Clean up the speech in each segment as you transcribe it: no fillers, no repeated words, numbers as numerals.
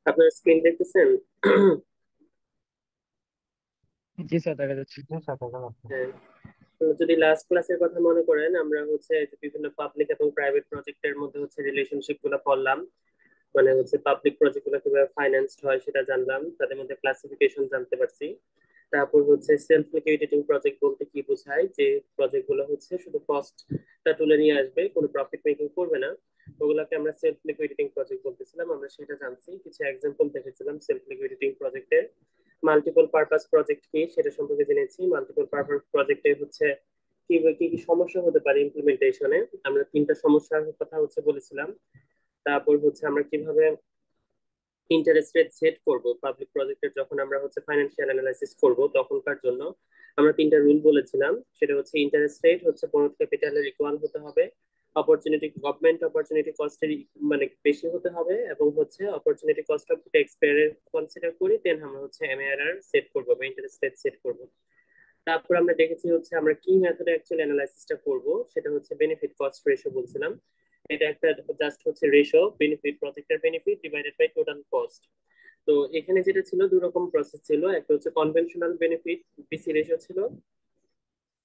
আপনার স্ক্রিন দেখতেছেন? জি স্যার, দেখা যাচ্ছে। জি স্যার, দেখা যাচ্ছে। হ্যাঁ। তো যদি লাস্ট ক্লাসের কথা মনে করেন, আমরা হচ্ছে যে বিভিন্ন পাবলিক এবং প্রাইভেট প্রজেক্টের মধ্যে হচ্ছে রিলেশনশিপ গুলো পড়লাম। মানে হচ্ছে পাবলিক প্রজেক্ট গুলো কিভাবে ফাইন্যান্সড হয় সেটা জানলাম, তাদের মধ্যে ক্লাসিফিকেশন জানতে পারছি। তারপর হচ্ছে সেলফ লিকুইডিটিং প্রজেক্ট বলতে কি বোঝায়, যে প্রজেক্ট গুলো হচ্ছে শুধু কস্টটা তুলে নিয়ে আসবে, কোনো প্রফিট মেকিং করবে না, ওগুলোকে আমরা সেলফ লিকুইডিটিং প্রজেক্ট বলতেছিলাম। আমরা সেটা জানছি, কিছু এক্সাম্পল দেখেছিলাম সেলফ লিকুইডিটিং প্রজেক্টের। মাল্টিপল পারপাস প্রজেক্ট কি সেটা সম্পর্কে জেনেছি। মাল্টিপল পারপাস প্রজেক্টে হচ্ছে কি কি কি সমস্যা হতে পারে ইমপ্লিমেন্টেশনে, আমরা তিনটা সমস্যার কথা হচ্ছে বলেছিলাম। তারপর হচ্ছে আমরা কিভাবে ইন্টারেস্ট রেট সেট করব পাবলিক প্রজেক্টের, যখন আমরা হচ্ছে ফাইন্যান্সিয়াল অ্যানালাইসিস করব তখনকার জন্য আমরা তিনটা রুল বলেছিলাম। সেটা হচ্ছে ইন্টারেস্ট রেট হচ্ছে বরোড ক্যাপিটালের ইকুয়াল হতে হবে, অপরচুনিটি গভর্নমেন্ট অপরচুনিটি কস্টের মানে বেশি হতে হবে, এবং হচ্ছে অপরচুনিটি কস্ট অফ ট্যাক্স পেয়ারের কনসিডার করি দেন আমরা হচ্ছে এমএআরআর সেট করব বা ইন্টারেস্ট রেট সেট করব। তারপর আমরা দেখেছি হচ্ছে আমরা কি মেথডে অ্যাকচুয়ালি অ্যানালাইসিসটা করব, সেটা হচ্ছে বেনিফিট কস্ট রেশিও বলছিলাম। এটা একটা জাস্ট হচ্ছে রেশিও, বেনিফিট প্রজেক্টের benefit divided by total cost. তো এখানে যেটা ছিল দুই রকম প্রসেস ছিল, একটা হচ্ছে কনভেনশনাল বেনিফিট বিসি রেশিও ছিল,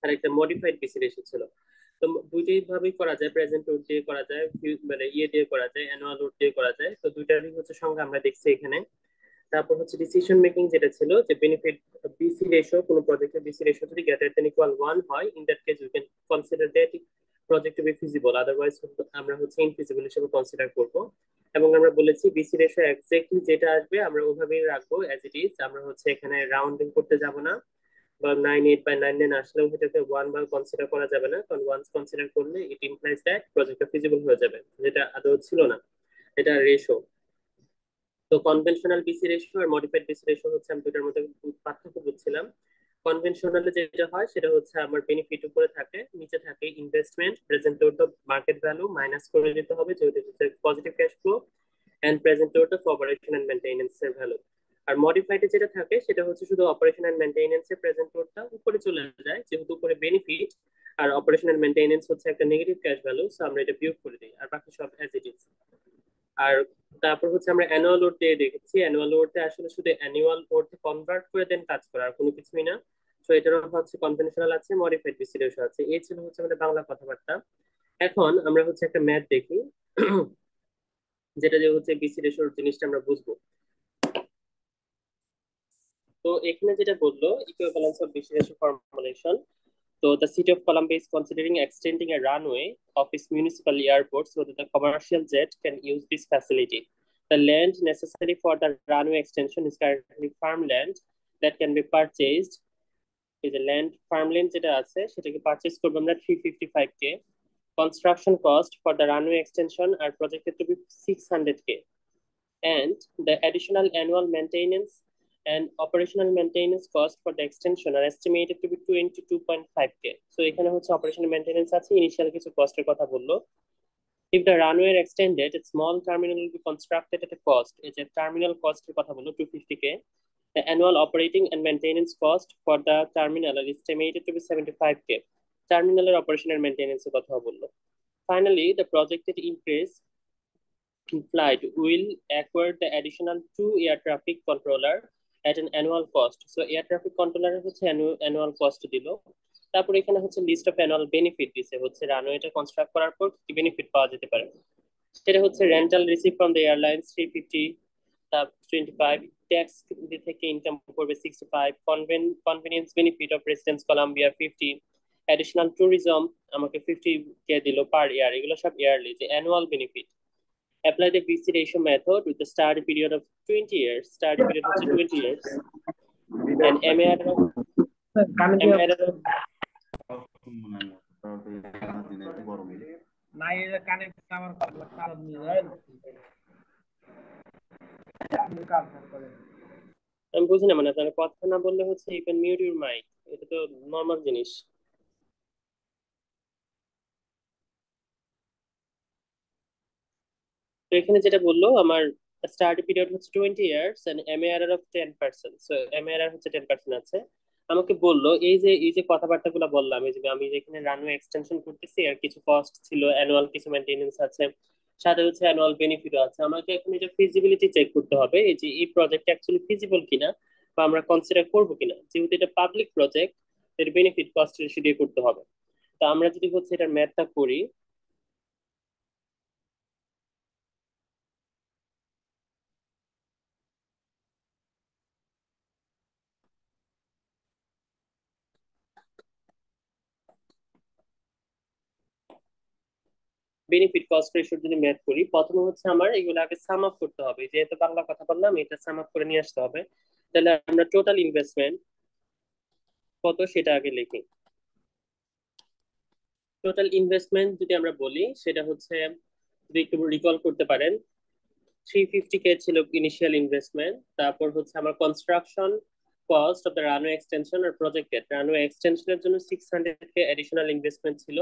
আর একটা মডিফাইড বিসি রেশিও ছিল। তো দুইটাই ভাবেই করা যায়, প্রেজেন্ট লোড দিয়ে করা যায়, মানে ইয়ে দিয়ে করা যায়, অ্যানুয়াল লোড দিয়ে করা যায়। তো দুইটারই হচ্ছে সংখ্যা আমরা দেখছি এখানে। তারপর হচ্ছে ডিসিশন মেকিং যেটা ছিল, যে বেনিফিট বিসি রেশিও, কোনো প্রজেক্টের বিসি রেশিও যদি গ্রেটার দেন ইকুয়াল 1 হয়, in that case we can consider that project to be feasible, otherwise আমরা হচ্ছে ইনফিজিবল হিসেবে কনসিডার করব। এবং আমরা বলেছি বিসি রেশিও এক্স্যাক্টলি যেটা আসবে আমরা ওভাবেই রাখবো অ্যাজ ইট ইজ, আমরা হচ্ছে এখানে রাউন্ডিং করতে যাব না, বা 9.8 বা 9.9 আসলেও সেটাকে ওয়ান বার কনসিডার করা যাবে না, কারণ ওয়ান্স কনসিডার করলে ইট ইমপ্লাইজ দ্যাট প্রজেক্টটা ফিজিবল হয়ে যাবে, যেটা আদৌ ছিল না। এটা রেশিও। তো কনভেনশনাল বিসি রেশিও আর মডিফাইড বিসি রেশিও হচ্ছে আমি দুটার মধ্যে পার্থক্য বুঝছিলাম। কনভেনশনালে যেটা হয় সেটা হচ্ছে আমার বেনিফিট উপরে থাকে, নিচে থাকে investment present to the market value minus করে দিতে হবে, যেহেতু positive cash flow, and present to the operation and maintenance এর ভ্যালু। আর মডিফাইডে যেটা থাকে সেটা হচ্ছে শুধু অপারেশন এন্ড মেইনটেনেন্স এর প্রেজেন্ট টোটটা উপরে চলে যায়, যেহেতু উপরে বেনিফিট আর অপারেশন এন্ড মেইনটেনেন্স হচ্ছে একটা নেগেটিভ ক্যাশ ভ্যালু, সো আমরা এটা বিয়োগ করে দিই, আর বাকি সব অ্যাজ ইট ইজ। আর তারপর হচ্ছে আমরা অ্যানুয়াল লোড দিয়ে দেখেছি, অ্যানুয়াল লোডে আসলে শুধু অ্যানুয়াল লোড কনভার্ট করে দেন কাজ করা, আর কোনো কিছুই না। তো এটারও হচ্ছে কনভেনশনাল আছে, মডিফাইড বিসি রেশিও আছে। এই ছিল হচ্ছে আমাদের বাংলা কথাবার্তা। এখন আমরা হচ্ছে একটা ম্যাথ দেখি, যেটা যে হচ্ছে বিসি রেশিওর জিনিসটা আমরা বুঝবো। তো এখানে যেটা বললো equivalence of BC ratio formulation. So the city of Colombia is considering extending a runway of its municipal airport so that the commercial jet can use this facility. The land necessary for the runway extension is currently farmland that can be purchased. এই যে land farmland যেটা আছে সেটাকে purchase করবো আমরা 355K. Construction cost for the runway extension are projected to be 600K, and the additional annual maintenance and operational maintenance cost for the extension are estimated to be 22.5K. So এখানে হচ্ছে operational maintenance আছে, initial কিছু কস্টের কথা বললো। If the runway are extended, a small terminal will be constructed at a cost, এই যে terminal কস্টের কথা বললো 250K. The annual operating and maintenance cost for the terminal are estimated to be 75K. টার্মিনালের operation and maintenance এর কথা বললো। Finally, the projected increase flight will acquire the additional two air traffic controller at an annual cost. So air traffic controller হচ্ছে annual cost দিল। তারপর এখানে হচ্ছে list of annual benefit দিছে, হচ্ছে রানওয়েটা কনস্ট্রাক্ট করার পর কি বেনিফিট পাওয়া যেতে পারে। সেটা হচ্ছে rental receive from the airlines 350, তারপর 25, ট্যাক্স থেকে ইনকাম করবে 65, convenience benefit of residence Columbia 50, additional tourism আমাকে 50 কে দিল পার ইয়ার। এগুলো সব ইয়ারলি যে annual benefit. Apply the BC ratio method with the study period of 20 years. Study period হচ্ছে 20 years. And MAR of MAR of আমি বুঝি না, মানে আপনার কথা না বললে হচ্ছে you can mute your mic, এটা তো নর্মাল জিনিস। তো এখানে যেটা বললো আমার স্টাডি পিরিয়ড হচ্ছে 20 ইয়ার্স এন্ড এমএআরআর অফ 10%। সো এমএআরআর হচ্ছে 10% আছে। আমাকে বললো এই যে কথাবার্তা গুলো বললাম, এই যে আমি যেখানে রানওয়ে এক্সটেনশন করতেছি আর কিছু কস্ট ছিল, অ্যানুয়াল কিছু মেইনটেনেন্স আছে, সাথে হচ্ছে অ্যানুয়াল বেনিফিটও আছে। আমাকে এখন এটা ফিজিবিলিটি চেক করতে হবে, এই যে এই প্রজেক্ট অ্যাকচুয়ালি ফিজিবল কিনা বা আমরা কনসিডার করবো কিনা। যেহেতু এটা পাবলিক প্রজেক্ট, এর বেনিফিট কস্ট রেশিও দিয়ে করতে হবে। তো আমরা যদি হচ্ছে এটার ম্যাথটা করি, বেনিফিট কস্ট রেশিও যদি ম্যাথ করি, প্রথমে হচ্ছে আমার এগুলো আগে সাম আপ করতে হবে, যেহেতু বাংলা কথা বললাম এটা সাম আপ করে নিয়ে আসতে হবে। তাহলে আমরা টোটাল ইনভেস্টমেন্ট কত সেটা আগে লিখি। টোটাল ইনভেস্টমেন্ট যদি আমরা বলি সেটা হচ্ছে, যদি একটু রিকল করতে পারেন, 350K ছিল ইনিশিয়াল ইনভেস্টমেন্ট। তারপর হচ্ছে আমার construction cost of the runway extension আর প্রজেক্টেড রানওয়ে এক্সটেনশনের জন্য 600K এডিশনাল ইনভেস্টমেন্ট ছিল।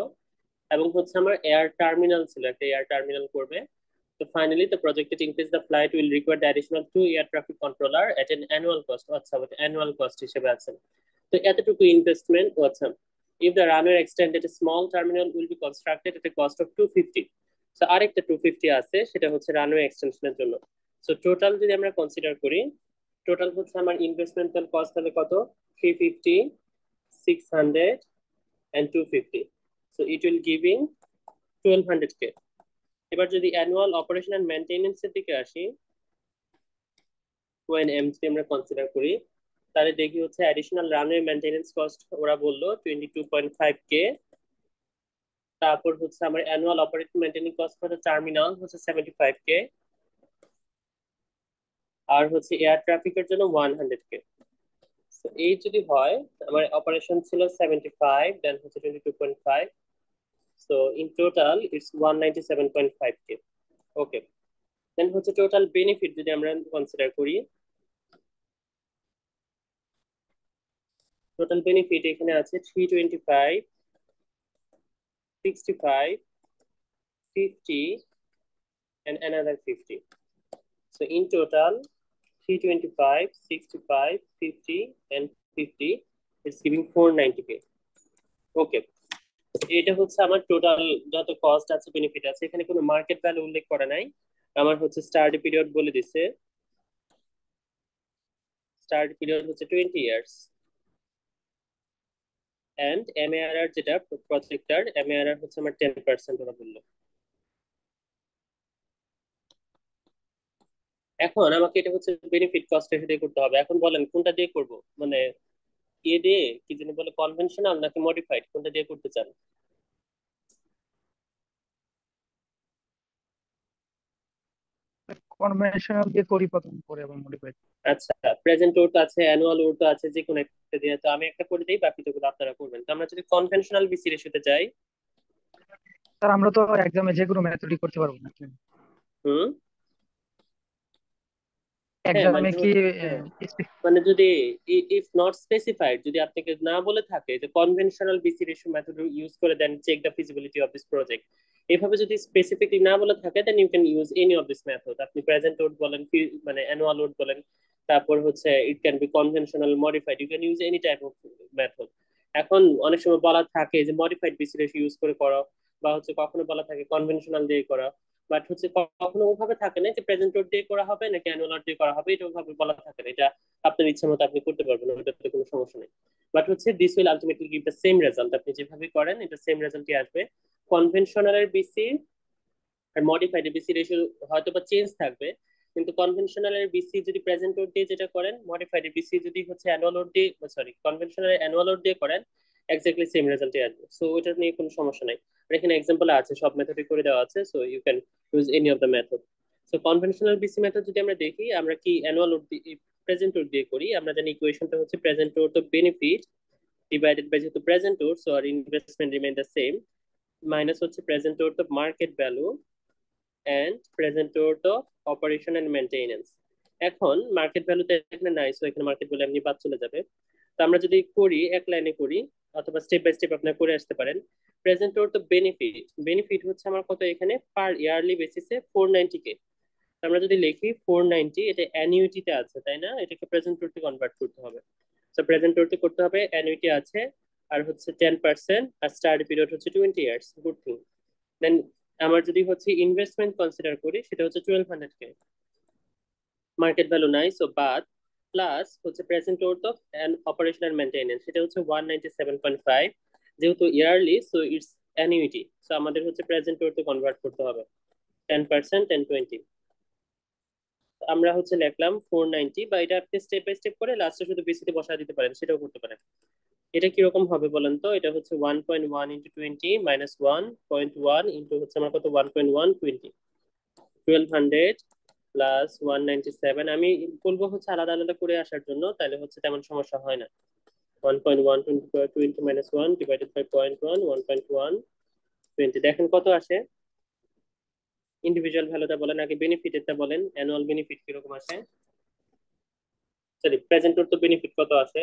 এবং হচ্ছে আমার এয়ার টার্মিনাল ছিল, একটা এয়ার টার্মিনাল করবে। তো finally the projected increase the flight will require the additional 2 air traffic controller at an annual cost। আচ্ছা, ওটা অ্যানুয়াল কস্ট হিসেবে আছে। তো এতটুকু ইনভেস্টমেন্ট আচ্ছা। if the runway extended, a small terminal will be constructed at a cost of 250। So আরেকটা 250 আছে, সেটা হচ্ছে রানওয়ে এক্সটেনশনের জন্য। সো টোটাল যদি আমরা কনসিডার করি, টোটাল হচ্ছে আমার ইনভেস্টমেন্টাল কস্ট তাহলে কত, 350, 600 and 250। So it will giving 1200K। এবার যদি অ্যানুয়াল অপারেশন এন্ড মেইনটেনেন্স এর দিকে আসি, ওয়েন এমসি আমরা কনসিডার করি, তাহলে দেখি হচ্ছে অ্যাডিশনাল রানওয়ে মেইনটেনেন্স কস্ট ওরা বললো 22.5K। তারপর হচ্ছে আমার annual operating maintaining cost for terminal হচ্ছে 75K। আর হচ্ছে এয়ার ট্রাফিকের জন্য 100K। তো এই যদি হয়, আমার অপারেশন ছিল 75, দেন হচ্ছে 22.5, so in total it's 197.5K। ওকে, দেন হচ্ছে টোটাল বেনিফিট যদি আমরা কনসিডার করি, টোটাল বেনিফিট এখানে আছে 325, 65, 50 and another 50। So in total 325, 65, 50 and 50, it's giving 490K। ওকে, এটা হচ্ছে আমার টোটাল যত কস্ট আছে বেনিফিট আছে। এখানে কোনো মার্কেট ভ্যালু উল্লেখ করা নাই। আমার হচ্ছে স্টার্ট পিরিয়ড বলে দিছে, স্টার্ট পিরিয়ড হচ্ছে 20 ইয়ার্স। এন্ড এমএআরআর যেটা প্রজেক্টর এমএআরআর হচ্ছে আমার 10% ওরা বললো। এখন আমাকে এটা হচ্ছে বেনিফিট কস্ট রেশিও দিয়ে করতে হবে। এখন বলেন কোনটা দিয়ে করব, মানে এ দিয়ে কি জানি বলে, কনভেনশনাল নাকি মডিফাইড, কোনটা দিয়ে করতে চান? কনভেনশনাল দিয়ে করি প্রথম, পরে আবার মডিফাই। আচ্ছা, প্রেজেন্ট ওর তো আছে, অ্যানুয়াল ওর তো আছে, যে কোনো একটা দিয়ে তো আমি একটা করে দিই, বাকিগুলো আপনারা করবেন। তো আমরা যদি কনভেনশনাল বিসি রেশিওতে যাই, স্যার আমরা তো এক্সামে যে কোনো মেথডই করতে পারবো নাকি? হুম, হ্যাঁ মানে এক্সামে কি হ্যাঁ, মানে যদি ইফ নট স্পেসিফাইড, যদি আপনাকে না বলে থাকে যে conventional BC ratio method use করে then check the feasibility of this project, এভাবে যদি স্পেসিফিকলি না বলে থাকে, then you can use any of this method. আপনি প্রেজেন্ট লোড বলেন, মানে অ্যানুয়াল লোড বলেন, তারপর হচ্ছে it can be conventional, modified, you can use any type of method. এখন অনেক সময় বলা থাকে যে মডিফাইড বিসি রেশিও ইউজ করে করো, বা হচ্ছে কখনো বলা থাকে কনভেনশনাল দিয়ে করা। বাট হচ্ছে কখনো ওভাবে থাকে না যে প্রেজেন্ট ওর দিয়ে করা হবে নাকি অ্যানুয়াল দিয়ে করা হবে, এটা ওভাবে বলা থাকে না। এটা আপনার ইচ্ছা মতো আপনি করতে পারবেন, ওটাতে কোনো সমস্যা নেই। বাট হচ্ছে this will ultimately give the same result, আপনি যেভাবে করেন এটা সেম রেজাল্টই আসবে। কনভেনশনাল এর বিসি আর মডিফাইড এর বিসি রেশিও হয়তো বা চেঞ্জ থাকবে, কিন্তু কনভেনশনাল এর বিসি যদি প্রেজেন্ট ওর দিয়ে যেটা করেন, মডিফাইড এর বিসি যদি হচ্ছে অ্যানুয়াল ওর দিয়ে, সরি কনভেনশনাল এর অ্যানুয়াল ওর দিয়ে করেন, এক্স্যাক্টলি সেম রেজাল্টই আসবে। সো ওটা নিয়ে কোনো সমস্যা নাই। আর এখানে এক্সাম্পল আছে, সব মেথডই করে দেওয়া আছে, so you can use any of the method. So conventional BC method যদি আমরা দেখি, আমরা কি অ্যানুয়াল ওর দিয়ে প্রেজেন্ট ওর দিয়ে করি, আমরা জানি ইকুয়েশনটা হচ্ছে প্রেজেন্ট ওর তো বেনিফিট ডিভাইডেড বাই যেহেতু প্রেজেন্ট ওর, সো আর investment remain the same, minus হচ্ছে প্রেজেন্ট ওর তো market value and present worth তো অপারেশন এন্ড মেইনটেনেন্স। এখন মার্কেট ভ্যালুতে এখানে নাই, সো এখানে মার্কেট ভ্যালু এমনি বাদ চলে যাবে। তো আমরা যদি করি এক লাইনে করি, অথবা স্টেপ বাই স্টেপ আপনারা করে আসতে পারেন। প্রেজেন্ট ওর তো বেনিফিট, বেনিফিট হচ্ছে আমার কত এখানে পার ইয়ারলি বেসিসে 490K। আমরা যদি লিখি 490, এটা অ্যানুইটিতে আছে তাই না, এটাকে প্রেজেন্ট ওরতে কনভার্ট করতে হবে। তো প্রেজেন্ট ওরতে করতে হবে, অ্যানুইটি আছে, আর হচ্ছে 10%, আর স্টার্ট পিরিয়ড হচ্ছে 20 ইয়ার্স, গুড থিং। দেন আমার যদি হচ্ছে ইনভেস্টমেন্ট কনসিডার করি সেটা হচ্ছে 1200K, মার্কেট ভ্যালু নাই, সো বাদ, প্লাস হচ্ছে present worth of and operation and maintenance সেটা হচ্ছে 197.5, যেহেতু yearly so it's annuity, so আমাদের হচ্ছে প্রেজেন্ট ওর্থে কনভার্ট করতে হবে 10%, 10-20। আমরা হচ্ছে লিখলাম 490, বা এটা আপনি স্টেপ বাই স্টেপ করে লাস্টে শুধু বিসিতে বসা দিতে পারেন, সেটাও করতে পারেন। এটা কিরকম হবে বলেন তো? এটা হচ্ছে 1.1 ইন্টু 20 মাইনাস 1.1 ইন্টু হচ্ছে আমার কত, 1.1 20, 1200 প্লাস 197। আমি বলবো হচ্ছে আলাদা আলাদা করে আসার জন্য, তাহলে হচ্ছে তেমন সমস্যা হয় না। 1.1 20 মাইনাস 1 ডিভাইডেড বাই 0.1, 1.1 20, দেখেন কত আসে। ইন্ডিভিজুয়াল ভ্যালুটা বলেন আগে, বেনিফিটেরটা বলেন, অ্যানুয়াল বেনিফিট কিরকম আসে, সরি প্রেজেন্টের তো বেনিফিট কত আসে।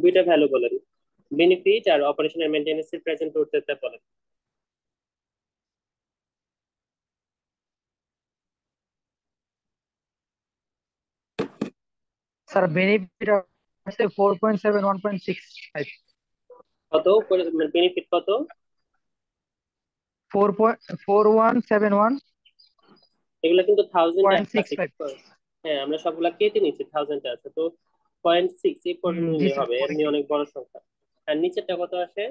দুইটা ভ্যালু বলেন, বেনিফিট আর অপারেশন এন্ড মেইনটেনেন্স এর প্রেজেন্ট করতে বলেন। স্যার বেনিফিট আছে 4.7 1.65। কত বেনিফিট কত? 4171.65। এগুলো কিন্তু থাউজেন্ডে আছে। হ্যাঁ, আমরা সবগুলা কেটে নিচ্ছি, থাউজেন্ডে আছে তো 0.6 এই পর্যন্ত জি নিলে স্যার হবে, পরে এমনি অনেক বড় সংখ্যা। আর নিচেরটা কত আসে?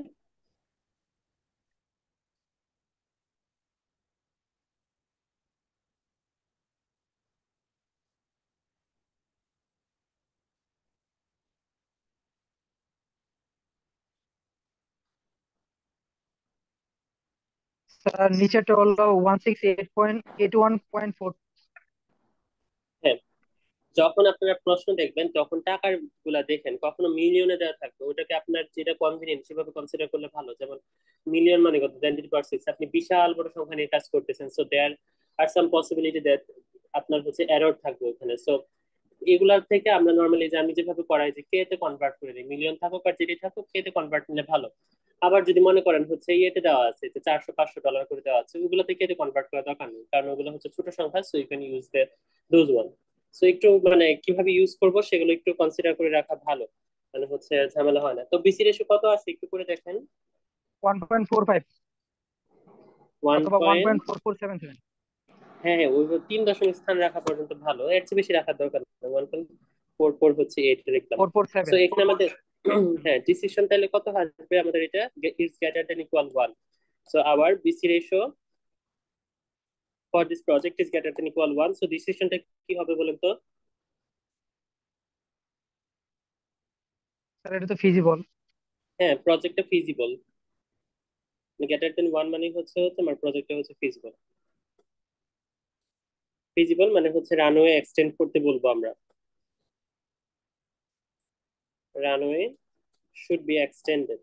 স্যার নিচেরটা হলো 168.81.4। হ্যাঁ, যখন আপনারা প্রশ্ন দেখবেন তখন টাকার গুলা দেখেন, কখনো মিলিয়নে দেওয়া থাকবে, ওটাকে আপনার যেটা কনভিনিয়েন্ট সেভাবে কনসিডার করলে ভালো। যেমন মিলিয়ন মানে কত, 10^6, আপনি বিশাল বড় সংখ্যা নিয়ে কাজ করতেছেন, so there are some possibility that আপনার হচ্ছে এরর থাকবে ওখানে। সো এগুলার থেকে আমরা নর্মালি, যে আমি যেভাবে করাই, যে কে তে কনভার্ট করে দিই, মিলিয়ন থাকুক আর যেটি থাকুক, কে তে কনভার্ট নিলে ভালো। আবার যদি মনে করেন হচ্ছে ইয়েতে দেওয়া আছে যে 400-500 ডলার করে দেওয়া আছে, ওগুলোতে কে তে কনভার্ট করার দরকার নেই, কারণ ওগুলো হচ্ছে ছোট সংখ্যা, so you can use those one. So একটু মানে কিভাবে ইউজ করব সেগুলো একটু কনসিডার করে রাখা ভালো, মানে হচ্ছে ঝামেলা হয় না। তো বিসি রেশিও কত আছে একটু করে দেখেন। 1.45 ওয়ান অথবা পয়েন্ট 1.4477। হ্যাঁ হ্যাঁ, ওই 3 দশমিক স্থান রাখা পর্যন্ত ভালো, এর চেয়ে বেশি রাখার দরকার নেই। 1.44 হচ্ছে 8 লিখলাম। সো 447। এখানে আমাদের হ্যাঁ ডিসিশন তাহলে কত আসবে আমাদের, এটা is greater than equal 1। So our BC ratio for this project is greater than equal 1, so ডিসিশনটা কি হবে বলেন তো? স্যার এটা তো ফিজিবল। হ্যাঁ, প্রজেক্টটা ফিজিবল, গ্রেটার দেন 1 মানে হচ্ছে হচ্ছে আমার প্রজেক্টটা হচ্ছে ফিজিবল। ফিজিবল মানে হচ্ছে রানওয়ে এক্সটেন্ড করতে বলবো আমরা, রানওয়ে শুড বি এক্সটেন্ডেড।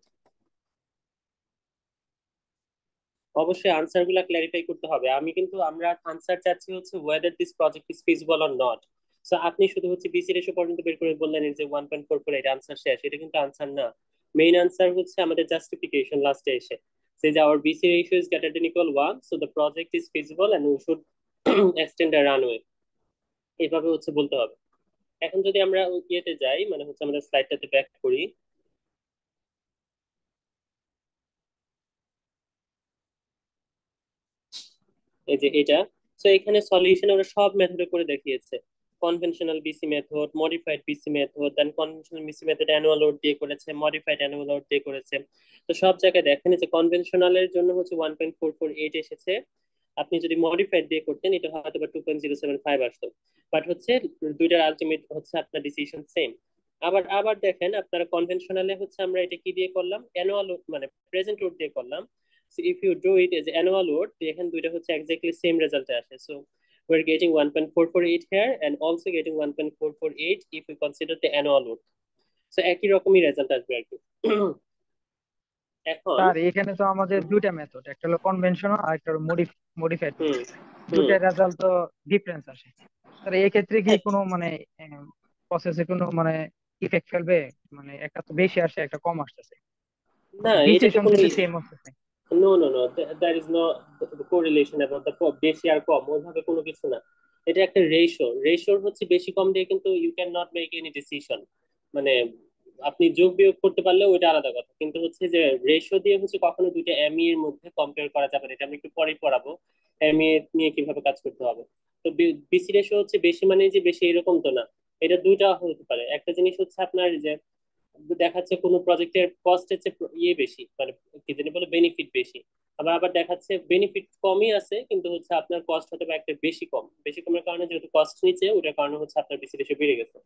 অবশ্যই আনসার গুলা ক্লারিফাই করতে হবে। আমি কিন্তু আমরা আনসার চাচ্ছি হচ্ছে weather this project is feasible or not. So আপনি শুধু হচ্ছে বিসি রেশিও পর্যন্ত বের করে বললেন যে 1.44 এটা আনসার শেষ, এটা কিন্তু আনসার না। মেইন আনসার হচ্ছে আমাদের জাস্টিফিকেশন লাস্টে এসে, সে যে our BC ratio is greater than equal 1, so the project is feasible and we should extend the runway, এইভাবে হচ্ছে বলতে হবে। এখন যদি আমরা ইয়েতে যাই, মানে হচ্ছে আমরা স্লাইডটাতে ব্যাক করি, এই যে এটা, সো এখানে সলিউশন ওরা সব মেথডে করে দেখিয়েছে। Conventional BC method, modified BC method, then conventional BC method annual load দিয়ে করেছে, মডিফাইড অ্যানুয়াল লোড দিয়ে করেছে। তো সব জায়গায় দেখেন যে কনভেনশনালের জন্য হচ্ছে 1.448 এসেছে, আপনি যদি মডিফাইড দিয়ে করতেন এটা হয়তো বা 2.075 আসতো, বাট হচ্ছে দুইটার আলটিমেট হচ্ছে আপনার ডিসিশন সেম। আবার আবার দেখেন আপনারা কনভেনশনালে হচ্ছে আমরা এটা কি দিয়ে করলাম, অ্যানুয়াল মানে প্রেজেন্ট লোড দিয়ে করলাম। So if you do it as annual load, দেখেন দুইটা হচ্ছে exactly same result আসে। So we're getting 1.448 here and also getting 1.448 if we consider the annual load. So একই রকমই রেজাল্ট আসবে আর কি। এখন স্যার এখানে তো আমাদের দুইটা মেথড, একটা হলো কনভেনশনাল আর একটা হলো মডিফাইড হুম মেথড। হুম দুইটার রেজাল্ট তো ডিফারেন্স আসে। স্যার এই ক্ষেত্রে কি হ্যাঁ, কোনো মানে প্রসেসে কোনো মানে ইফেক্ট ফেলবে? মানে একটা তো বেশি আসে একটা কম আসতেছে, না এটাতে ডিসিশন কোনো, কিন্তু সেম আসতেছে। No no no, there is no correlation about the বেশি আর কম, ওইভাবে কোনো কিছু না। এটা একটা রেশিওর হচ্ছে বেশি কম দিয়ে কিন্তু you can not make any decision. মানে আপনি যোগ বিয়োগ করতে পারলে ওইটা আলাদা কথা, কিন্তু হচ্ছে যে রেশিও দিয়ে হচ্ছে কখনো দুইটা এমই এর মধ্যে কম্পেয়ার করা যাবে না। এটা আমি একটু পরেই পড়াবো এমই নিয়ে কিভাবে কাজ করতে হবে। তো বিসি রেশিও হচ্ছে বেশি মানে যে বেশি এরকম তো না। এটা দুইটা হতে পারে। একটা জিনিস হচ্ছে আপনার যে দেখাচ্ছে কোনো প্রজেক্টের কস্টের চেয়ে ইয়ে বেশি, মানে কি জানি বলে বেনিফিট বেশি। আবার আবার দেখাচ্ছে বেনিফিট কমই আছে কিন্তু হচ্ছে আপনার কস্ট হতে পারে একটা বেশি কম, বেশি কমের কারণে যেহেতু কস্ট নিচে ওটার কারণে হচ্ছে আপনার বিসি রেশিও বেড়ে গেছে।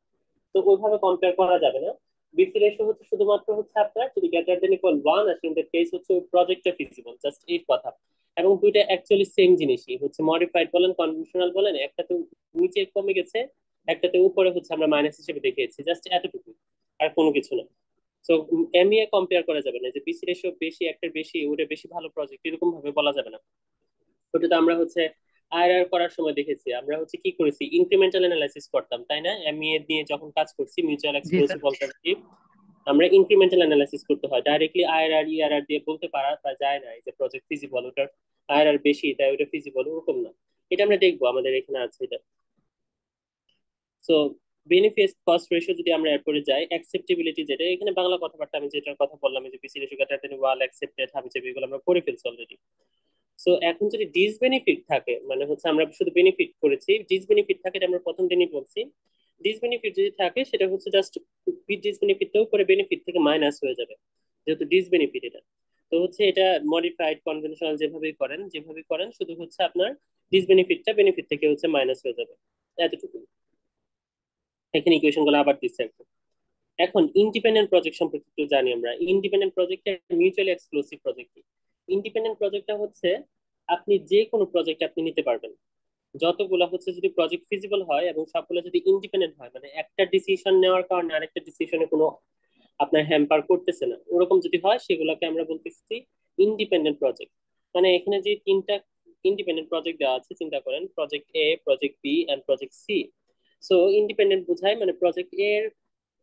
তো ওইভাবে কম্পেয়ার করা যাবে না। বিসি রেশিও হচ্ছে শুধুমাত্র হচ্ছে আপনার যদি গ্রেটার দেন ইকুয়াল ওয়ান আসে, ইন দ্যাট কেস হচ্ছে প্রজেক্টটা ফিজিবল, জাস্ট এই কথা। এবং দুইটা অ্যাকচুয়ালি সেম জিনিসই হচ্ছে, মডিফাইড বলেন কনভেনশনাল বলেন, একটাতে নিচে কমে গেছে, একটাতে উপরে হচ্ছে আমরা মাইনাস হিসেবে দেখিয়েছি, জাস্ট এতটুকু, আর কোনো কিছু না। সো এমইএ কম্পেয়ার করা যাবে না যে বিসি রেশিও বেশি একটার বেশি ওটা বেশি ভালো প্রজেক্ট, এরকম ভাবে বলা যাবে না। ওটা তো আমরা হচ্ছে আইআরআর করার সময় দেখেছি, আমরা হচ্ছে কি করেছি, ইনক্রিমেন্টাল অ্যানালাইসিস করতাম তাই না, এমইএ দিয়ে যখন কাজ করছি মিউচুয়াল জি স্যার। Exclusive alternative. আমরা ইনক্রিমেন্টাল অ্যানালাইসিস করতে হয়, ডাইরেক্টলি আইআরআর ইআরআর দিয়ে বলতে পারা বা যায় না যে প্রজেক্ট ফিজিবল, ওটার আইআরআর বেশি তাই ওটা ফিজিবল, ওরকম না। এটা আমরা দেখবো, আমাদের এখানে আছে এটা। সো বেনিফিট কস্ট রেশিও যদি আমরা এরপরে যাই, অ্যাকসেপ্টেবিলিটি যেটা এখানে বাংলা কথাবার্তা আমি যেটার কথা বললাম, যে বিসি রেশিও গ্রেটার ওয়াল অ্যাকসেপ্টেড হাবিজাবি, এগুলো আমরা করে ফেলছি অলরেডি। সো এখন যদি ডিসবেনিফিট থাকে, মানে হচ্ছে আমরা শুধু বেনিফিট করেছি, ডিসবেনিফিট থাকে এটা আমরা প্রথম দিনই বলছি। ডিসবেনিফিট যদি থাকে সেটা হচ্ছে জাস্ট ডিসবেনিফিটটাও করে বেনিফিট থেকে মাইনাস হয়ে যাবে, যেহেতু ডিসবেনিফিট এটা। তো হচ্ছে এটা মডিফাইড কনভেনশনাল যেভাবেই করেন শুধু হচ্ছে আপনার ডিসবেনিফিটটা বেনিফিট থেকে হচ্ছে মাইনাস হয়ে যাবে, এতটুকু। এখানে ইকুয়েশন গুলো আবার দিচ্ছে একটু। এখন ইন্ডিপেন্ডেন্ট প্রজেক্ট সম্পর্কে একটু জানি আমরা। Independent project mutually exclusive project. Independent প্রজেক্টটা হচ্ছে আপনি যে কোনো প্রজেক্ট আপনি নিতে পারবেন, যতগুলো হচ্ছে যদি প্রজেক্ট ফিজিবল হয় এবং সবগুলো যদি ইন্ডিপেন্ডেন্ট হয়, মানে একটা ডিসিশন নেওয়ার কারণে আরেকটা ডিসিশনে কোনো আপনার হ্যাম্পার করতেছে না, ওরকম যদি হয় সেগুলোকে আমরা বলতেছি ইন্ডিপেন্ডেন্ট প্রজেক্ট। মানে এখানে যে তিনটা ইন্ডিপেন্ডেন্ট প্রজেক্ট দেওয়া আছে, চিন্তা করেন project A, project B and project C. So independent বোঝায় মানে প্রজেক্ট এর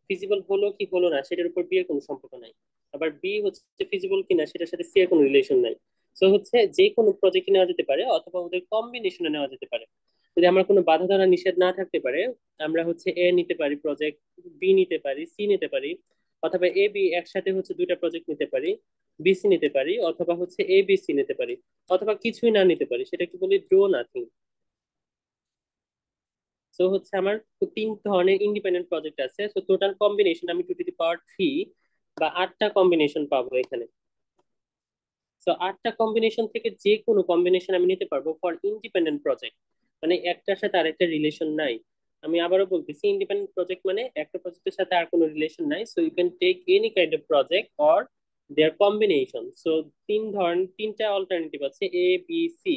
ফিজিবল হলো কি হলো না সেটার উপর বি এর কোনো সম্পর্ক নাই, আবার বি হচ্ছে ফিজিবল কিনা সেটার সাথে সি এর কোনো রিলেশন নাই। সো হচ্ছে যে কোনো প্রজেক্ট নেওয়া যেতে পারে অথবা ওদের কম্বিনেশনে নেওয়া যেতে পারে। যদি আমার কোনো বাধা ধরা নিষেধ না থাকতে পারে, আমরা হচ্ছে এ নিতে পারি প্রজেক্ট, বি নিতে পারি, সি নিতে পারি, অথবা এ বি একসাথে হচ্ছে দুইটা প্রজেক্ট নিতে পারি, বিসি নিতে পারি, অথবা হচ্ছে এ বি সি নিতে পারি, অথবা কিছুই না নিতে পারি, সেটা কি বলি ডো নাথিং। সো হচ্ছে আমার তিন ধরনের ইন্ডিপেন্ডেন্ট প্রজেক্ট আছে, সো টোটাল কম্বিনেশন আমি 2 টু দি পাওয়ার 3 বা 8টা কম্বিনেশন পাবো এখানে। সো 8টা কম্বিনেশন থেকে যে কোনো কম্বিনেশন আমি নিতে পারবো ফর ইন্ডিপেন্ডেন্ট প্রজেক্ট, মানে একটার সাথে আরেকটা রিলেশন নাই। আমি আবারও বলতেছি, ইন্ডিপেন্ডেন্ট প্রজেক্ট মানে একটা প্রজেক্টের সাথে আর কোনো রিলেশন নাই, so you can take any kind of project or their combination. So তিনটা অল্টারনেটিভ আছে, A B C.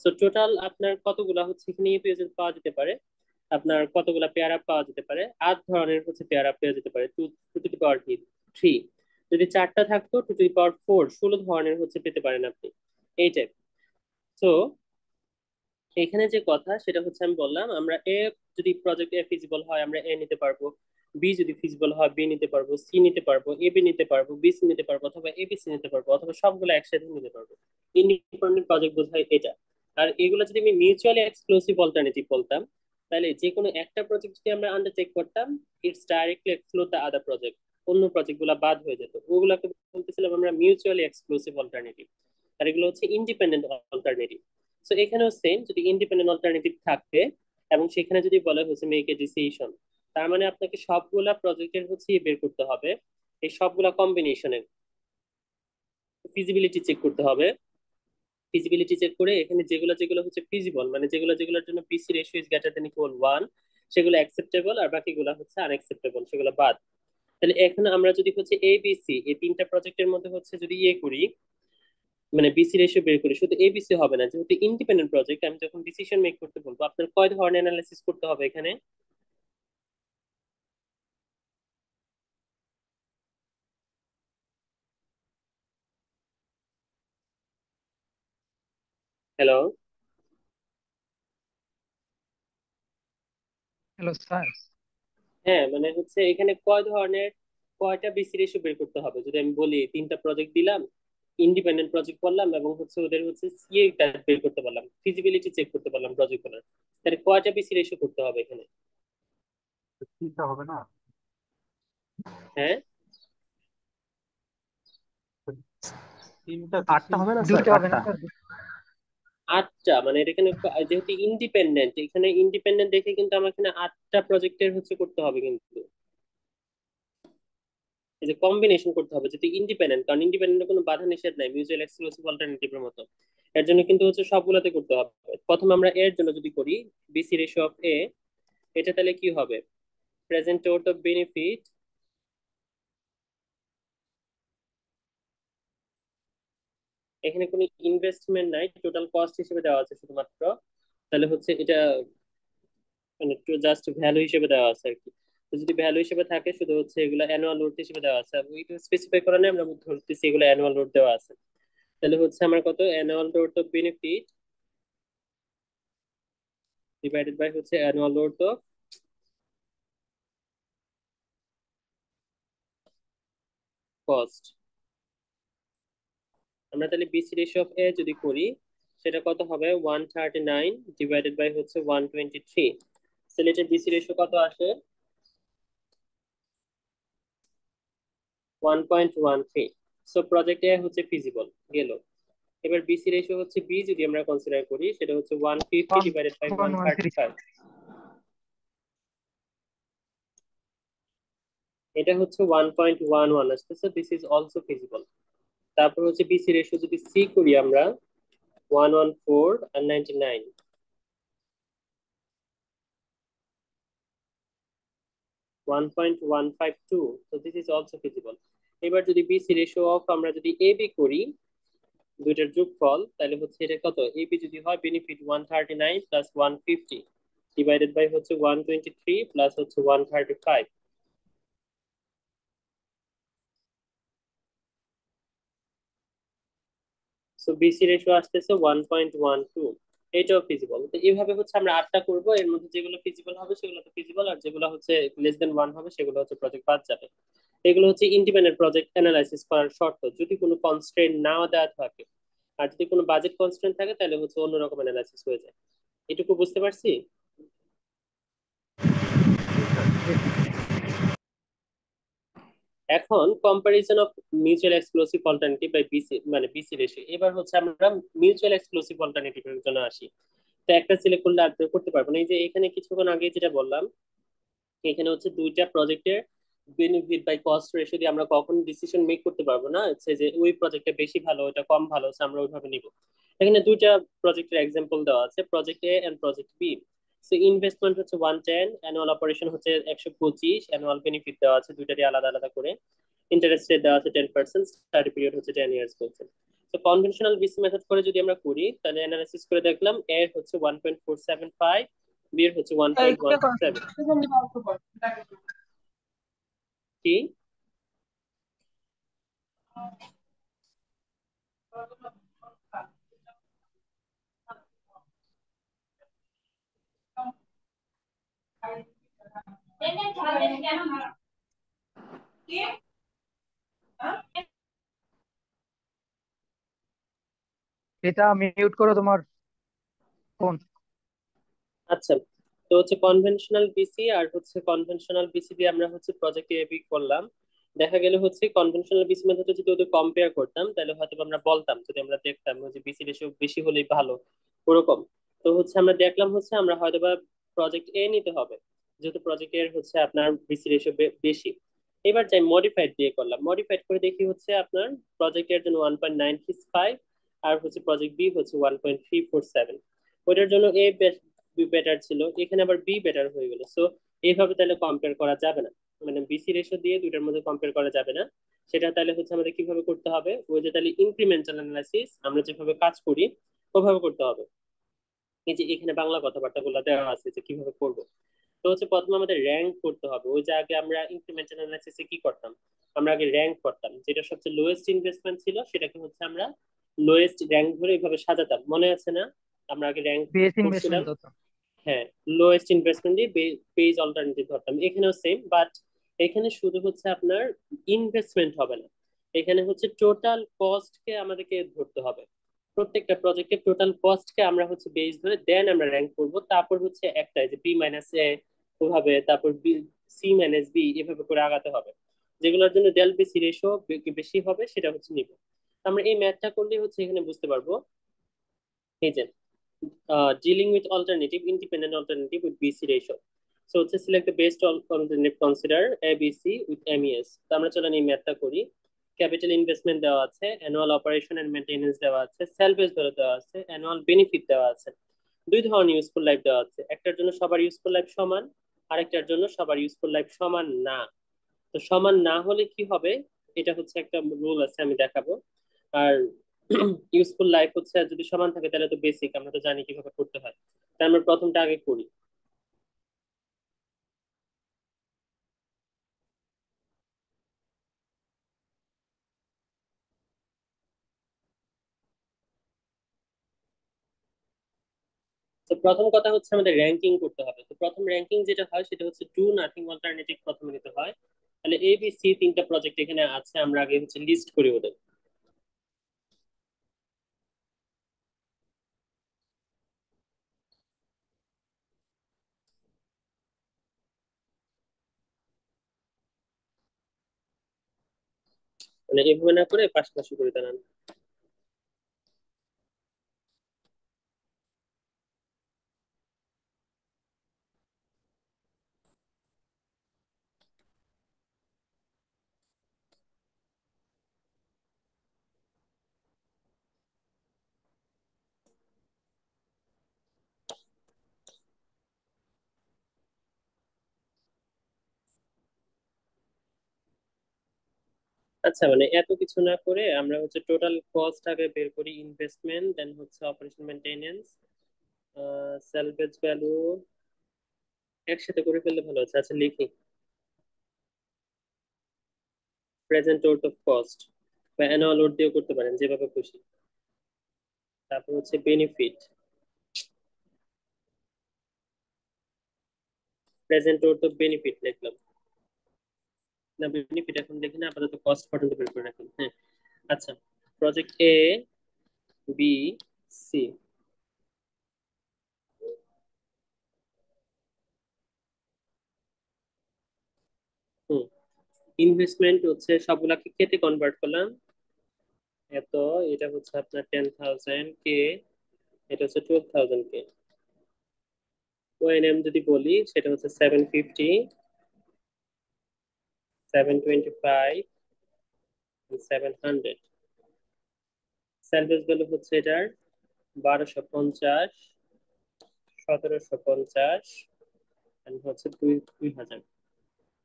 So total আপনার কতগুলা হচ্ছে এখানে ইউপিএস পাওয়া যেতে পারে, আপনার কতগুলা পেয়ার আপ পাওয়া যেতে পারে, 8 ধরনের হচ্ছে পেয়ার আপ পেয়ে যেতে পারে, টু টু টু দি পাওয়ার 3। যদি 4টা থাকতো 2 টু দি পাওয়ার 4, 16 ধরনের হচ্ছে পেতে পারেন আপনি, এই টাইপ। তো এখানে যে কথা সেটা হচ্ছে আমি বললাম, আমরা এ যদি প্রজেক্ট এ ফিজিবল হয় আমরা এ নিতে পারবো, বি যদি ফিজিবল হয় বি নিতে পারবো, সি নিতে পারবো, এ বি নিতে পারবো, বি সি নিতে পারবো, অথবা এ বি সি নিতে পারবো, অথবা সবগুলো একসাথে নিতে পারবো। ইন্ডিপেন্ডেন্ট প্রজেক্ট বোঝায় এটা। আর এগুলো যদি আমি মিউচুয়ালি এক্সক্লুসিভ অল্টারনেটিভ বলতাম, তাহলে যে কোনো একটা প্রজেক্ট যদি আমরা আন্ডারটেক করতাম, it's directly exclude the other project, অন্য প্রজেক্ট গুলা বাদ হয়ে যেত, ওগুলাকে বলতেছিলাম আমরা মিউচুয়ালি এক্সক্লুসিভ অল্টারনেটিভ। আর এগুলো হচ্ছে ইন্ডিপেন্ডেন্ট অল্টারনেটিভ। সো এখানেও সেম, যদি ইন্ডিপেন্ডেন্ট অল্টারনেটিভ থাকে এবং সেখানে যদি বলা হয়েছে মেক এ ডিসিশন, তার মানে আপনাকে সবগুলা প্রজেক্টের হচ্ছে বের করতে হবে, এই সবগুলা কম্বিনেশনের ফিজিবিলিটি চেক করতে হবে। ফিজিবিলিটি চেক করে এখানে যেগুলো যেগুলো হচ্ছে ফিজিবল, মানে যেগুলো যেগুলোর জন্য BC ratio is greater than equal 1, সেগুলো অ্যাকসেপ্টেবল, আর বাকিগুলো হচ্ছে আনএক্সেপ্টেবল, সেগুলো বাদ। তাহলে এখন আমরা যদি হচ্ছে এ বি সি এই তিনটা প্রজেক্টের মধ্যে হচ্ছে যদি ইয়ে করি, মানে বিসি রেশিও বের করি, শুধু এবিসি হবে না, যেহেতু ইন্ডিপেন্ডেন্ট প্রজেক্ট আমি যখন ডিসিশন মেক করতে বলবো আপনার কয় ধরনের অ্যানালাইসিস করতে হবে এখানে। হ্যালো। Hello sir. হ্যাঁ মানে হচ্ছে এখানে কয় ধরনের, কয়টা বিসি রেশিও বের করতে হবে, যদি আমি বলি তিনটা প্রজেক্ট দিলাম, ইন্ডিপেন্ডেন্ট প্রজেক্ট করলাম এবং হচ্ছে ওদের হচ্ছে সিএটা বের করতে পারলাম, ফিজিবিলিটি চেক করতে পারলাম প্রজেক্ট গুলোর, তাহলে কয়টা পিসি রেশিও করতে হবে এখানে? তিনটা হবে না? হ্যাঁ, তিনটা আটটা হবে না স্যার? দুইটা হবে না আটটা? স্যার? আটটা মানে এটা এখানে যেহেতু ইন্ডিপেন্ডেন্ট, এখানে ইন্ডিপেন্ডেন্ট দেখে কিন্তু আমার এখানে আটটা প্রজেক্টের হচ্ছে করতে হবে কিন্তু, এই যে কম্বিনেশন করতে হবে যেহেতু ইন্ডিপেন্ডেন্ট, কারণ ইন্ডিপেন্ডেন্টের কোনো বাধা নিষেধ নাই মিউচুয়াল এক্সক্লুসিভ অল্টারনেটিভের মতো। এর জন্য কিন্তু হচ্ছে সবগুলোতে করতে হবে। প্রথমে আমরা এর জন্য যদি করি বিসি রেশিও অফ এ, এটা তাহলে কি হবে? প্রেজেন্ট ওয়ার্থ অফ বেনিফিট, এখানে কোনো ইনভেস্টমেন্ট নাই, টোটাল কস্ট হিসেবে দেওয়া আছে শুধুমাত্র, তাহলে হচ্ছে এটা মানে জাস্ট ভ্যালু হিসেবে দেওয়া আছে আর কি। তো যদি ভ্যালু হিসেবে থাকে শুধু হচ্ছে এগুলো অ্যানুয়াল লোড হিসেবে দেওয়া আছে, আর ওইটা স্পেসিফাই করা নেই, আমরা ধরতেছি এগুলো অ্যানুয়াল লোড দেওয়া আছে। তাহলে হচ্ছে আমার কত annual load of benefit divided by হচ্ছে অ্যানুয়াল লোড অফ কস্ট। আমরা তাহলে বিসি রেশিও অফ এ যদি করি সেটা কত হবে 139 ডিভাইডেড বাই হচ্ছে 123। তাহলে এটা বিসি রেশিও কত আসে? 1.13। সো প্রজেক্ট এ হচ্ছে ফিজিবল গেল। এবার বিসি রেশিও হচ্ছে বি যদি আমরা কনসিডার করি সেটা হচ্ছে 150 one divided by one one three 135। এটা হচ্ছে 1.11 আসতেছে, দিস ইজ অলসো ফিজিবল। তারপর হচ্ছে বিসি রেশিও যদি সি করি আমরা 114 আর 99, 1.152, so this is also feasible। এবার যদি বিসি রেশিও অফ আমরা যদি এ বি করি দুইটার যোগফল, তাহলে হচ্ছে এটা কত? এ বি যদি হয় বেনিফিট 139 প্লাস 150 ডিভাইডেড বাই হচ্ছে 123 প্লাস হচ্ছে 135। সো বিসি রেশিও আসতেছে 1.12, এটাও ফিজিবল। তো এইভাবে হচ্ছে আমরা আটটা করব, এর মধ্যে যেগুলো ফিজিবল হবে সেগুলো তো ফিজিবল, আর যেগুলো হচ্ছে লেস দেন ওয়ান হবে সেগুলো হচ্ছে প্রজেক্ট বাদ যাবে। এগুলো হচ্ছে ইন্ডিপেন্ডেন্ট প্রজেক্ট অ্যানালাইসিস করার শর্ত, যদি কোনো কনস্ট্রেন্ট না দেওয়া থাকে। আর যদি কোনো বাজেট কনস্ট্রেন্ট থাকে তাহলে হচ্ছে অন্যরকম অ্যানালাইসিস হয়ে যায়। এটুকু বুঝতে পারছি। জি স্যার। এখন comparison of mutual exclusive alternative by BC মানে বিসি রেশিও। এবার হচ্ছে আমরা মিউচুয়াল এক্সক্লুসিভ অল্টারনেটিভের জন্য আসি। তো একটা সিলেক্ট করলে আর করতে পারবো না। এই যে এখানে কিছুক্ষণ আগে যেটা বললাম, এখানে হচ্ছে দুইটা প্রজেক্টের বেনিফিট বাই কস্ট রেশিও দিয়ে আমরা কখন ডিসিশন মেক করতে পারবো না হচ্ছে যে ওই প্রজেক্টটা বেশি ভালো ওটা কম ভালো, আমরা ওইভাবে নিব। এখানে দুইটা প্রজেক্টের এক্সাম্পল দেওয়া আছে, project A and project B. So investment হচ্ছে 110, অ্যানুয়াল অপারেশন হচ্ছে 125, অ্যানুয়াল বেনিফিট দেওয়া আছে দুইটারই আলাদা আলাদা করে, ইন্টারেস্ট রেট দেওয়া আছে 10%, স্টাডি পিরিয়ড হচ্ছে 10 ইয়ার্স বলছে। তো কনভেনশনাল বিসি মেথড করে যদি আমরা করি তাহলে অ্যানালাইসিস করে দেখলাম এর হচ্ছে 1.475, বি এর হচ্ছে 1.167। কি? এটা মিউট করো তোমার ফোন। আচ্ছা, তো হচ্ছে কনভেনশনাল বিসি আর হচ্ছে কনভেনশনাল বিসি দিয়ে আমরা হচ্ছে প্রজেক্ট এবি করলাম। দেখা গেল হচ্ছে কনভেনশনাল বিসি মেথড যদি ওদের কম্পেয়ার করতাম তাহলে হয়তো আমরা বলতাম, যদি আমরা দেখতাম যে বিসি রেশিও বেশি হলেই ভালো ওরকম। তো হচ্ছে আমরা দেখলাম হচ্ছে আমরা হয়তো বা প্রজেক্ট এ নিতে হবে, যেহেতু প্রজেক্ট এর হচ্ছে আপনার বিসি রেশিও বেশি। এবার যাই মডিফাইড দিয়ে করলাম, মডিফাইড করে দেখি হচ্ছে আপনার প্রজেক্ট এর জন্য 1.965 আর হচ্ছে প্রজেক্ট বি হচ্ছে 1.347। ওইটার জন্য এ বেটার ছিল, এখানে আবার বি বেটার হয়ে গেল। সো এইভাবে তাহলে কম্পেয়ার করা যাবে না, মানে বিসি রেশিও দিয়ে দুইটার মধ্যে কম্পেয়ার করা যাবে না। সেটা তাহলে হচ্ছে আমাদের কিভাবে করতে হবে, ওই যে তাহলে ইনক্রিমেন্টাল অ্যানালাইসিস আমরা যেভাবে কাজ করি ওভাবে করতে হবে। এই যে এখানে বাংলা কথাবার্তা গুলো দেওয়া আছে যে কিভাবে করব। তো হচ্ছে প্রথমে আমাদের র্যাঙ্ক করতে হবে, ওই যে আগে আমরা ইনক্রিমেন্টাল অ্যানালাইসিসে কি করতাম, আমরা আগে র্যাঙ্ক করতাম, যেটা সবচেয়ে লোয়েস্ট ইনভেস্টমেন্ট ছিল সেটাকে হচ্ছে আমরা লোয়েস্ট র্যাঙ্ক ধরে এইভাবে সাজাতাম, মনে আছে না? আমরা আগে র্যাঙ্ক বেস করছিলাম। ইনভেস্টমেন্ট কত? হ্যাঁ, লোয়েস্ট ইনভেস্টমেন্ট দিয়ে বেজ অল্টারনেটিভ ধরতাম, এখানেও সেম, বাট এখানে শুধু হচ্ছে আপনার ইনভেস্টমেন্ট হবে না, এখানে হচ্ছে টোটাল কস্টকে আমাদেরকে ধরতে হবে। প্রত্যেকটা প্রজেক্টের টোটাল কস্টকে আমরা হচ্ছে বেস ধরে দেন আমরা র্যাঙ্ক করব। তারপর হচ্ছে একটা যে বি মাইনাস এ ওভাবে, তারপর বি, সি মাইনাস বি, এভাবে করে আগাতে হবে। যেগুলোর জন্য ডেল বেসি রেশিও বেশি হবে সেটা হচ্ছে নিব। আমরা এই ম্যাথটা করলেই হচ্ছে এখানে বুঝতে পারবো। এই যে dealing with alternative independent alternative with BC ratio. So হচ্ছে select the best alternative, consider ABC with MES। তো আমরা চলেন এই ম্যাথটা করি। ক্যাপিটাল ইনভেস্টমেন্ট দেওয়া আছে, অ্যানুয়াল অপারেশন এন্ড মেইনটেনেন্স দেওয়া আছে, সেলভেজ ভ্যালু দেওয়া আছে, অ্যানুয়াল বেনিফিট দেওয়া আছে। দুই ধরনের ইউজফুল লাইফ দেওয়া আছে, একটার জন্য সবার ইউজফুল লাইফ সমান, আরেকটার জন্য সবার ইউজফুল লাইফ সমান না। তো সমান না হলে কি হবে, এটা হচ্ছে একটা রুল আছে, আমি দেখাবো। আর ইউজফুল লাইফ হচ্ছে যদি সমান থাকে তাহলে তো বেসিক, আমরা তো জানি কিভাবে করতে হয়। তাই আমরা প্রথমটা আগে করি। তো প্রথম কথা হচ্ছে আমাদের র্যাঙ্কিং করতে হবে। তো প্রথম র্যাঙ্কিং যেটা হয় সেটা হচ্ছে টু নাথিং অল্টারনেটিভ প্রথমে নিতে হয়। তাহলে এ বি সি তিনটা প্রজেক্ট এখানে আছে, আমরা আগে হচ্ছে লিস্ট করি ওদের। মানে এভাবে না করে পাশাপাশি করে দাঁড়ান। আচ্ছা, মানে এত কিছু না করে আমরা হচ্ছে টোটাল কস্ট আগে বের করি, ইনভেস্টমেন্ট, দেন হচ্ছে অপারেশন মেইনটেনেন্স, সেলভেজ ভ্যালু, একসাথে করে ফেললে ভালো আছে। আচ্ছা লিখি, প্রেজেন্ট ওর্থ অফ কস্ট বা অ্যানুয়াল ওর্থ দিয়েও করতে পারেন, যেভাবে খুশি। তারপর হচ্ছে benefit, present worth of benefit লিখলাম। না, বেনিফিট এখন লিখি না, আপাতত কস্ট পর্যন্ত বের করে রাখুন। হ্যাঁ, আচ্ছা। প্রজেক্ট এ, বি, সি। হুম, ইনভেস্টমেন্ট হচ্ছে সবগুলাকে কেটে কনভার্ট করলাম। এত, এটা হচ্ছে আপনার 10,000 কে, এটা হচ্ছে 12,000 কে। ওএনএম যদি বলি সেটা হচ্ছে 750, 725, 700। সেলভেজ ভ্যালু হচ্ছে এটার 1250, 1750, হচ্ছে 2000।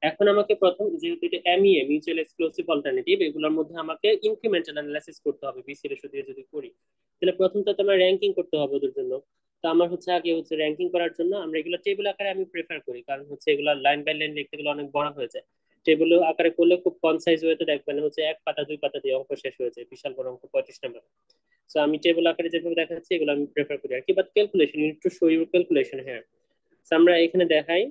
এখন আমাকে প্রথম, যেহেতু এটা এমইএ, মিউচুয়াল এক্সক্লুসিভ অল্টারনেটিভ, এগুলোর মধ্যে আমাকে ইনক্রিমেন্টাল অ্যানালাইসিস করতে হবে বিসি রেশিও দিয়ে যদি করি। তাহলে প্রথম তো তোমার র্যাঙ্কিং করতে হবে ওদের জন্য। তো আমার হচ্ছে আগে হচ্ছে র্যাঙ্কিং করার জন্য আমরা এগুলো টেবিল আকারে আমি প্রেফার করি, কারণ হচ্ছে এগুলো লাইন বাই লাইন লিখতে গেলে অনেক বড় হয়ে যায়। টেবিল আকারে করলে খুব কনসাইজ ওয়েতে দেখবেন হচ্ছে এক পাতা দুই পাতা দিয়ে অঙ্ক শেষ হয়ে যায়, বিশাল বড় অঙ্ক 35 নম্বর। তো আমি টেবিল আকারে যেভাবে দেখাচ্ছি এগুলো আমি প্রেফার করি আর কি। But calculation, you to show your calculation হ্যাঁ। আমরা এখানে দেখাই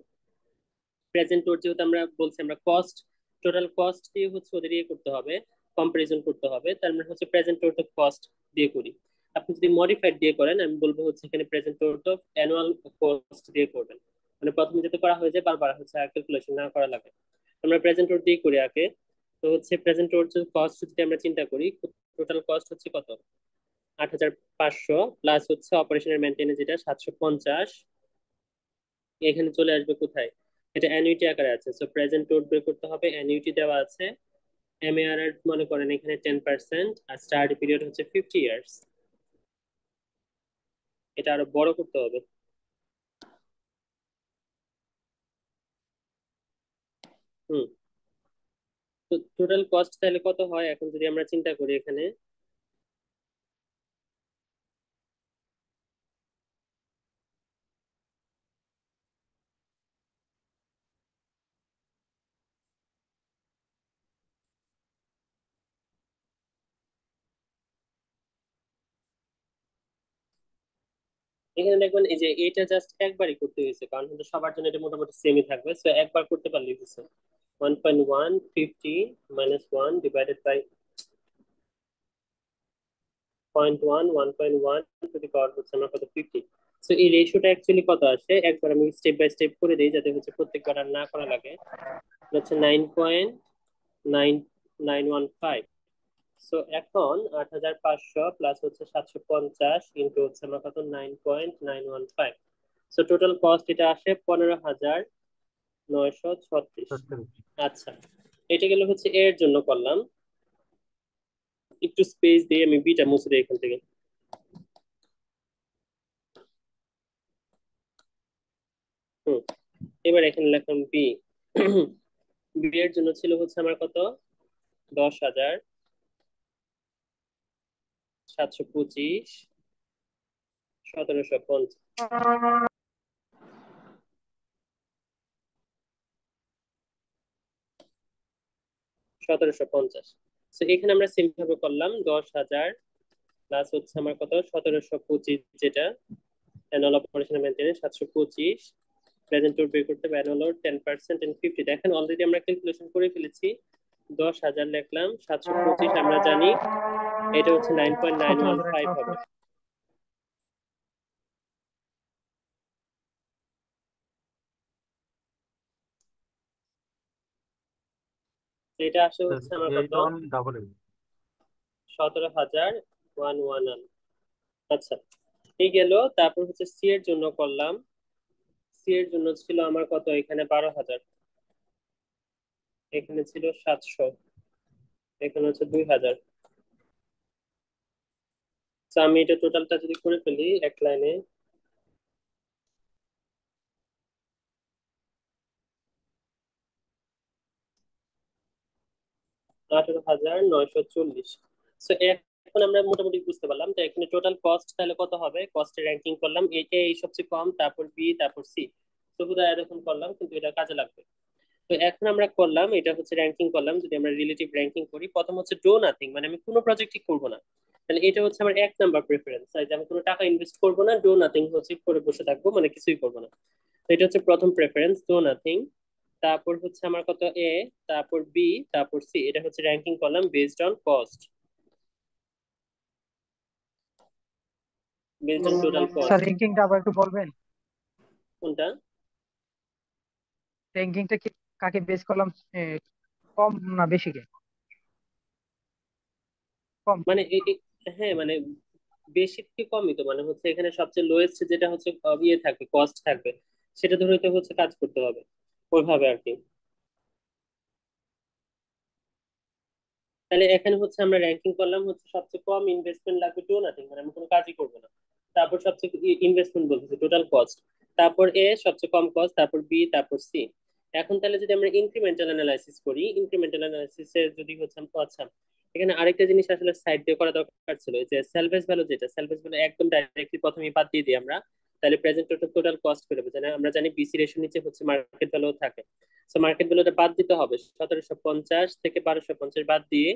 প্রেজেন্ট ওর, যেহেতু আমরা বলছি আমরা কস্ট, টোটাল কস্ট দিয়ে হচ্ছে ওদের ইয়ে করতে হবে, কম্পারিজন করতে হবে, তার মানে হচ্ছে প্রেজেন্ট ওর অফ কস্ট দিয়ে করি। আপনি যদি মডিফাইড দিয়ে করেন, আমি বলবো হচ্ছে এখানে present or of annual cost দিয়ে করবেন। মানে প্রথমে যেটা করা হয়ে যায় বারবার হচ্ছে আর ক্যালকুলেশন না করা লাগে। আমরা প্রেজেন্ট ওর দিয়ে করি আগে। তো হচ্ছে প্রেজেন্ট ওর কস্ট যদি আমরা চিন্তা করি, টোটাল কস্ট হচ্ছে কত, 8,500, প্লাস হচ্ছে অপারেশনের মেনটেনেন্স যেটা 750। এখানে চলে আসবে কোথায়, এটা অ্যানুইটি আকারে আছে। সো প্রেজেন্ট টোট বের করতে হবে, অ্যানুইটি দেওয়া আছে। এমএআরআর মনে করেন এখানে 10%, আর স্টার্ট পিরিয়ড হচ্ছে 50 ইয়ার্স। এটা আরো বড় করতে হবে। হুম। তো টোটাল কস্ট তাহলে কত হয় এখন যদি আমরা চিন্তা করি এখানে। এখানে দেখবেন এই যে এটা জাস্ট একবারই করতে হয়েছে, কারণ হচ্ছে সবার জন্য এটা মোটামুটি সেমই থাকবে। সো একবার করতে পারলেই হচ্ছে 1.150 -1 ডিভাইডেড বাই 0.1 1.1 টু দি পাওয়ার হচ্ছে আমার কত 50। সো এই রেশিওটা অ্যাকচুয়ালি কত আসে, একবার আমি স্টেপ বাই স্টেপ করে দিই যাতে হচ্ছে প্রত্যেকবার আর না করা লাগে। হচ্ছে 9.9915। সো এখন 8500 প্লাস হচ্ছে 750 ইন্টু হচ্ছে আমার কত 9.915। সো টোটাল কস্ট এটা আসে 15,936। আচ্ছা, এটা গেল হচ্ছে এর জন্য করলাম। একটু স্পেস দিয়ে আমি বিটা মুছে দিই এখান থেকে। হুম, এবার এখানে লিখলাম বি। বি এর জন্য ছিল হচ্ছে আমার কত 10,725 1750 1750। তো এখানে আমরা সেম ভাবে করলাম 10,000 প্লাস হচ্ছে আমার কত 1725, যেটা অ্যানুয়াল অপারেশন মেনটেনেন্স 725, প্রেজেন্ট টোর বের করতে হবে অ্যানুয়াল 10% এন্ড 50। দেখেন অলরেডি আমরা ক্যালকুলেশন করে ফেলেছি। 10,000 লিখলাম, 725 আমরা জানি এটা হচ্ছে 9.915 হবে। 17,180। এটা আসে হচ্ছে আমার কত 17,111। আচ্ছা, এই গেল। তারপর হচ্ছে সি এর জন্য করলাম। সি এর জন্য ছিল আমার কত এখানে 12,000, এখানে ছিল 700, এখানে হচ্ছে 2,000। তো আমি এটা টোটালটা যদি করে ফেলি এক লাইনে, 18,940। সো এখন আমরা মোটামুটি বুঝতে পারলাম তো এখানে টোটাল কস্ট তাহলে কত হবে। কস্টের র্যাঙ্কিং করলাম, এটা এই সবচেয়ে কম, তারপর বি, তারপর সি। তো বোধহয় এরকম করলাম, কিন্তু এটা কাজে লাগবে। তো এখন আমরা করলাম এটা হচ্ছে র্যাঙ্কিং করলাম। যদি আমরা রিলেটিভ র্যাঙ্কিং করি, প্রথম হচ্ছে ডো নাথিং, মানে আমি কোনো প্রজেক্টই করবো না, তাহলে এটা হচ্ছে আমার 1 নাম্বার প্রেফারেন্স। আমি কোনো টাকা ইনভেস্ট করবো না, ডো নাথিং হচ্ছে করে বসে থাকবো, মানে কিছুই করবো না। তো এটা হচ্ছে প্রথম প্রেফারেন্স, ডো নাথিং। তারপর হচ্ছে আমার কত এ, তারপর বি, তারপর সি। এটা হচ্ছে র্যাঙ্কিং করলাম based on cost, based on total sir cost. র্যাঙ্কিংটা আবার একটু বলবেন? কোনটা? র্যাঙ্কিংটা কি কাকে বেস করলাম? এ, কম না বেশি কে? কম। মানে হ্যাঁ, মানে বেশি থেকে কমই তো, মানে হচ্ছে এখানে সবচেয়ে লোয়েস্ট যেটা হচ্ছে ইয়ে থাকবে, কস্ট থাকবে, সেটা ধরে তো হচ্ছে কাজ করতে হবে ওইভাবে আর কি। তাহলে এখানে হচ্ছে আমরা র্যাঙ্কিং করলাম হচ্ছে সবচেয়ে কম ইনভেস্টমেন্ট লাগবে টু নাথিং, মানে আমি কোনো কাজই করবো না। তারপর সবচেয়ে ইনভেস্টমেন্ট বলতেছে টোটাল কস্ট, তারপর এ সবচেয়ে কম কস্ট, তারপর বি, তারপর সি। এখন তাহলে যদি আমরা ইনক্রিমেন্টাল অ্যানালাইসিস করি, ইনক্রিমেন্টাল অ্যানালাইসিসের যদি হচ্ছে আচ্ছা, এখানে আরেকটা জিনিস আসলে সাইড দিয়ে করা দরকার ছিল, যে সেলভেজ ভ্যালু, যেটা সেলভেজ ভ্যালু একদম ডাইরেক্টলি প্রথমেই বাদ দিয়ে দিই আমরা, তাহলে প্রেজেন্ট টোটাল কস্ট করে দেবো। জানা আমরা জানি বিসি রেশিও নিচে হচ্ছে মার্কেট ভ্যালু থাকে। সো মার্কেট ভ্যালুটা বাদ দিতে হবে, 1750 থেকে 1250 বাদ দিয়ে,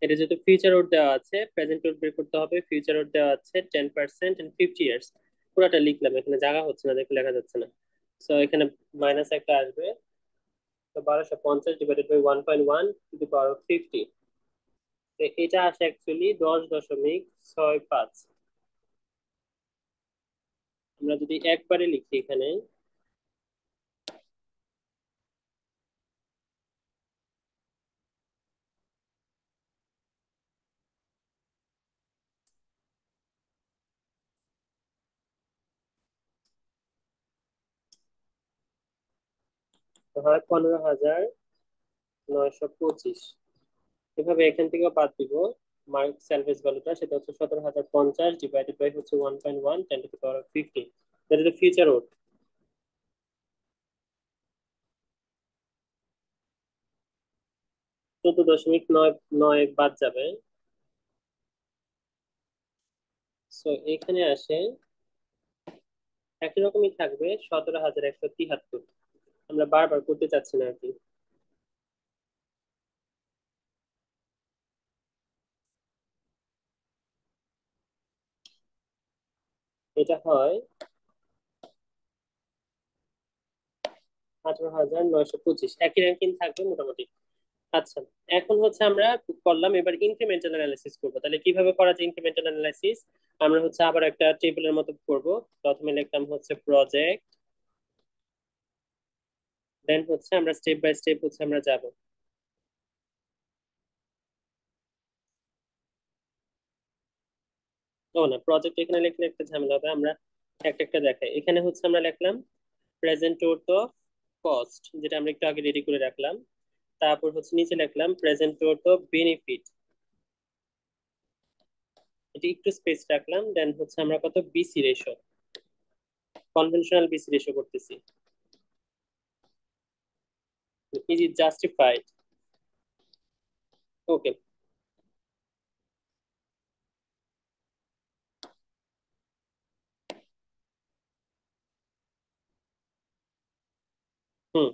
এটা যেহেতু ফিউচার ওর দেওয়া আছে, প্রেজেন্ট ওর বের করতে হবে। ফিউচার ওর দেওয়া আছে 10% এন্ড 50 ইয়ার্স। পুরোটা লিখলাম, এখানে জায়গা হচ্ছে না দেখে লেখা যাচ্ছে না। সো এখানে মাইনাস একটা আসবে। তো 1250 divided by 1.1 to the power of 50। এটা আসে অ্যাকচুয়ালি 10.65। আমরা যদি একবারে লিখি এখানে, তো হয় 15,925। এভাবে এখান থেকেও বাদ দিব মার্ক স্যালভেজ ভ্যালুটা, সেটা হচ্ছে 17,050 ডিভাইডেড বাই হচ্ছে 1.1 10 to the power of 50। That is the future worth. 14.9 বাদ যাবে। সো এখানে আসে একই রকমই থাকবে 17,173। আমরা বারবার করতে চাচ্ছি না আর কি। এটা হয় 18,925, একই র্যাঙ্কিং থাকবে মোটামুটি। আচ্ছা, এখন হচ্ছে আমরা করলাম, এবার ইনক্রিমেন্টাল অ্যানালাইসিস করবো। তাহলে কিভাবে করা যায় ইনক্রিমেন্টাল অ্যানালাইসিস? আমরা হচ্ছে আবার একটা টেবিলের মতো করব। প্রথমে লিখলাম হচ্ছে প্রজেক্ট, দেন হচ্ছে আমরা স্টেপ বাই স্টেপ হচ্ছে আমরা যাব। ও না, প্রজেক্ট এখানে লিখলে একটা ঝামেলা হবে, আমরা একটা একটা দেখাই। এখানে হচ্ছে আমরা লিখলাম প্রেজেন্ট অর্থ কস্ট, যেটা আমরা একটু আগে রেডি করে রাখলাম। তারপর হচ্ছে নিচে লিখলাম প্রেজেন্ট অর্থ বেনিফিট, এটা একটু স্পেস রাখলাম। দেন হচ্ছে আমরা কত BC ratio, conventional BC ratio করতেছি। Is it justified? Okay. Hmm.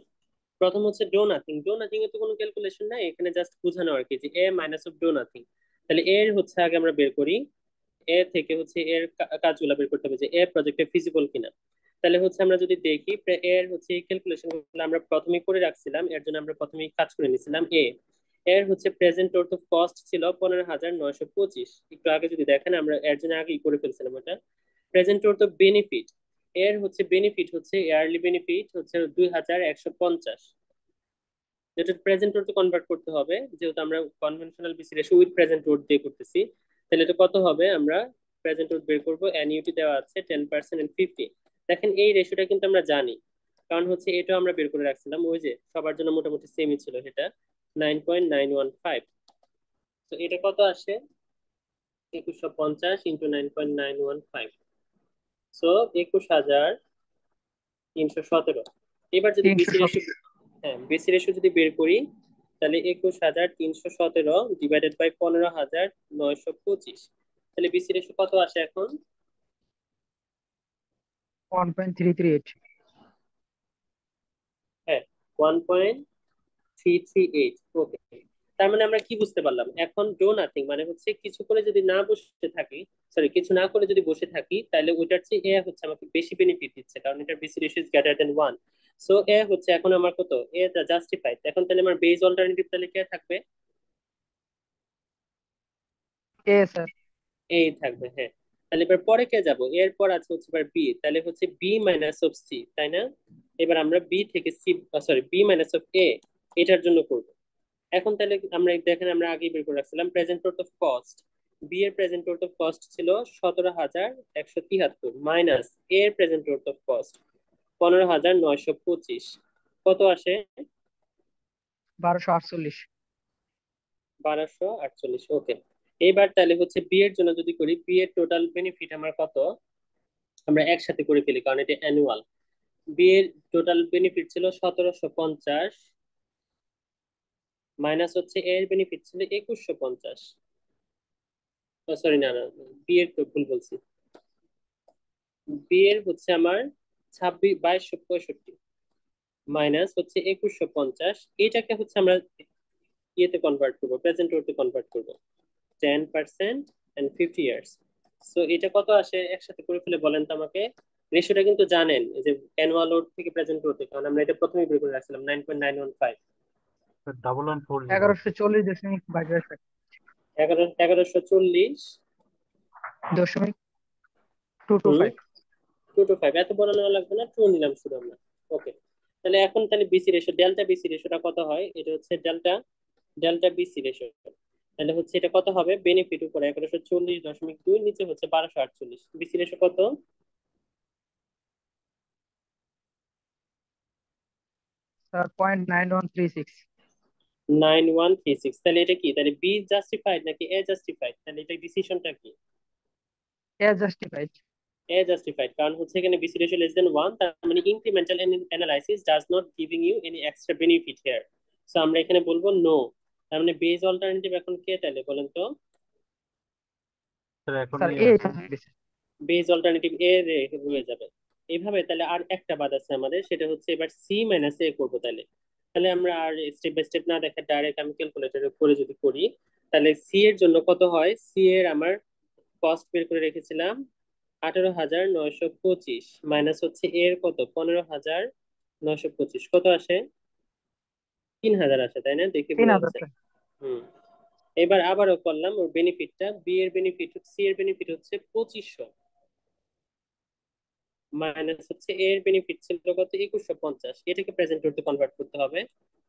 প্রথম হচ্ছে ডো নাথিং। ডো নাথিং এ তো কোনো ক্যালকুলেশন নাই, এখানে জাস্ট বোঝানো আর কি যে এ মাইনাস অফ ডো নাথিং। তাহলে এর হচ্ছে আগে আমরা বের করি, এ থেকে হচ্ছে এর কাজগুলো বের করতে হবে যে এ প্রজেক্টে ফিজিবল কিনা। তাহলে হচ্ছে আমরা যদি দেখি এর হচ্ছে এই ক্যালকুলেশন গুলো আমরা প্রথমেই করে রাখছিলাম, এর জন্য আমরা প্রথমেই কাজ করে নিছিলাম। এর হচ্ছে প্রেজেন্ট অর্থ কস্ট ছিল 15,925। একটু আগে যদি দেখেন আমরা এর জন্য আগেই করে ফেলছিলাম ওটা। প্রেজেন্ট অর্থ বেনিফিট, এর হচ্ছে বেনিফিট হচ্ছে ইয়ারলি বেনিফিট হচ্ছে 2,150। যেটা প্রেজেন্ট ওর কনভার্ট করতে হবে, যেহেতু আমরা conventional BC ratio with present worth দিয়ে করতেছি। তাহলে এটা কত হবে? আমরা প্রেজেন্ট ওর বের করবো, অ্যানিউটি দেওয়া আছে 10% এন্ড 50। দেখেন এই রেশিওটা কিন্তু আমরা জানি, কারণ হচ্ছে এটা আমরা বের করে রাখছিলাম, ওই যে সবার জন্য মোটামুটি সেমই ছিল সেটা, 9.915। তো এটা কত আসে? 2150 × 9.915, সো 21,317। এবার যদি তিনশো বিসি সতেরো রেশিও, হ্যাঁ বিসি রেশিও যদি বের করি, তাহলে 21,317 ডিভাইডেড বাই 15,925। তাহলে বিসি রেশিও কত আসে এখন? 1.338। হ্যাঁ, 1.338। ওকে। তার মানে আমরা কি বুঝতে পারলাম এখন? ডো নাথিং মানে হচ্ছে কিছু করে যদি না বসে থাকি, সরি কিছু না করে যদি বসে থাকি, তাহলে ওইটার চেয়ে এ হচ্ছে আমাকে বেশি বেনিফিট দিচ্ছে, কারণ এটার BC ratio is greater than 1। So A হচ্ছে এখন আমার কত, এ জাস্টিফাইড। এখন তাহলে আমার বেজ অল্টারনেটিভ তাহলে কে থাকবে? এ স্যার। এই থাকবে, হ্যাঁ। তাহলে এবার পরে কে যাব? এরপর আছে হচ্ছে এবার বি, তাহলে হচ্ছে বি মাইনাস অফ সি, তাই না? এবার আমরা বি থেকে C, sorry B minus of A, এটার জন্য করব। এখন তাহলে আমরা দেখেন আমরা আগেই বের করে রাখছিলাম প্রেজেন্ট অর্থ অফ কস্ট। বি এর প্রেজেন্ট অর্থ অফ কস্ট ছিল 17,173 মাইনাস এর প্রেজেন্ট অর্থ অফ কস্ট 15,925। কত আসে? 1248। 1248। ওকে। এইবার তাহলে হচ্ছে বি এর জন্য যদি করি, বি এর টোটাল বেনিফিট আমার কত? আমরা একসাথে করে ফেলি কারণ এটা অ্যানুয়াল। বি এর টোটাল বেনিফিট ছিল 1750, মাইনাস হচ্ছে এ এর বেনিফিট ছিল 2150। সরি না না, বি এর তো ভুল বলছি। বি এর হচ্ছে আমার 2265 মাইনাস হচ্ছে 2150। এটাকে হচ্ছে আমরা ইয়েতে কনভার্ট করবো, প্রেজেন্ট ওরতে কনভার্ট করবো, 10% এন্ড 50 ইয়ার্স। সো এটা কত আসে একসাথে করে ফেলে বলেন তো আমাকে? রেশিওটা কিন্তু জানেন এই যে অ্যানুয়াল ওর থেকে প্রেজেন্ট ওরতে, কারণ আমরা এটা প্রথমেই বের করে রাখছিলাম 9.915। 1140। 1140.22। 1140 দশমিক টু টু হুম ফাইভ 225। এত বড় নেওয়া লাগবে না, 2 নিলাম শুধু আমরা। ওকে। তাহলে এখন তাহলে বিসি রেশিও, ডেল্টা বিসি রেশিওটা কত হয়? এটা হচ্ছে ডেল্টা, ডেল্টা বিসি রেশিও। তাহলে হচ্ছে এটা কত হবে? বেনিফিট উপরে 1140.2, নিচে হচ্ছে 1248। বিসি রেশিও কত? স্যার 0.9136। 9136। তাহলে এটা কি? তাহলে বি জাস্টিফাইড নাকি এ জাস্টিফাইড? তাহলে এটা ডিসিশনটা কি? এ জাস্টিফাইড। এ জাস্টিফাইড, কারণ হচ্ছে এখানে বিসি রেশিও লেস দেন 1, তার মানে incremental analysis does not giving you any extra benefit here. So আমরা এখানে বলবো নো। তার মানে বেজ অল্টারনেটিভ এখন কে তাহলে বলেন তো? স্যার এখন স্যার এ এ আছে। দিছে। বেজ অল্টারনেটিভ এ রয়ে যাবে। এইভাবে তাহলে আর একটা বাদ আছে আমাদের, সেটা হচ্ছে এবার সি মাইনাস এ করবো। তাহলে তাহলে আমরা আর স্টেপ বাই স্টেপ না দেখে ডাইরেক্ট আমি ক্যালকুলেটরে করে যদি করি, তাহলে সি এর জন্য কত হয়? সি এর আমার কস্ট বের করে রেখেছিলাম 18,925 মাইনাস হচ্ছে এর কত 15,925, কত আসে? 3000 আসে, তাই না? দেখে তিন বোঝা হাজার যাচ্ছে। হুম। এবার আবারও করলাম ওর বেনিফিটটা, বি এর বেনিফিট, সি এর বেনিফিট হচ্ছে 2500, মাইনাস হচ্ছে এ এর বেনিফিট ছিল কত, 2150, এটাকে প্রেজেন্ট টুতে কনভার্ট করতে হবে।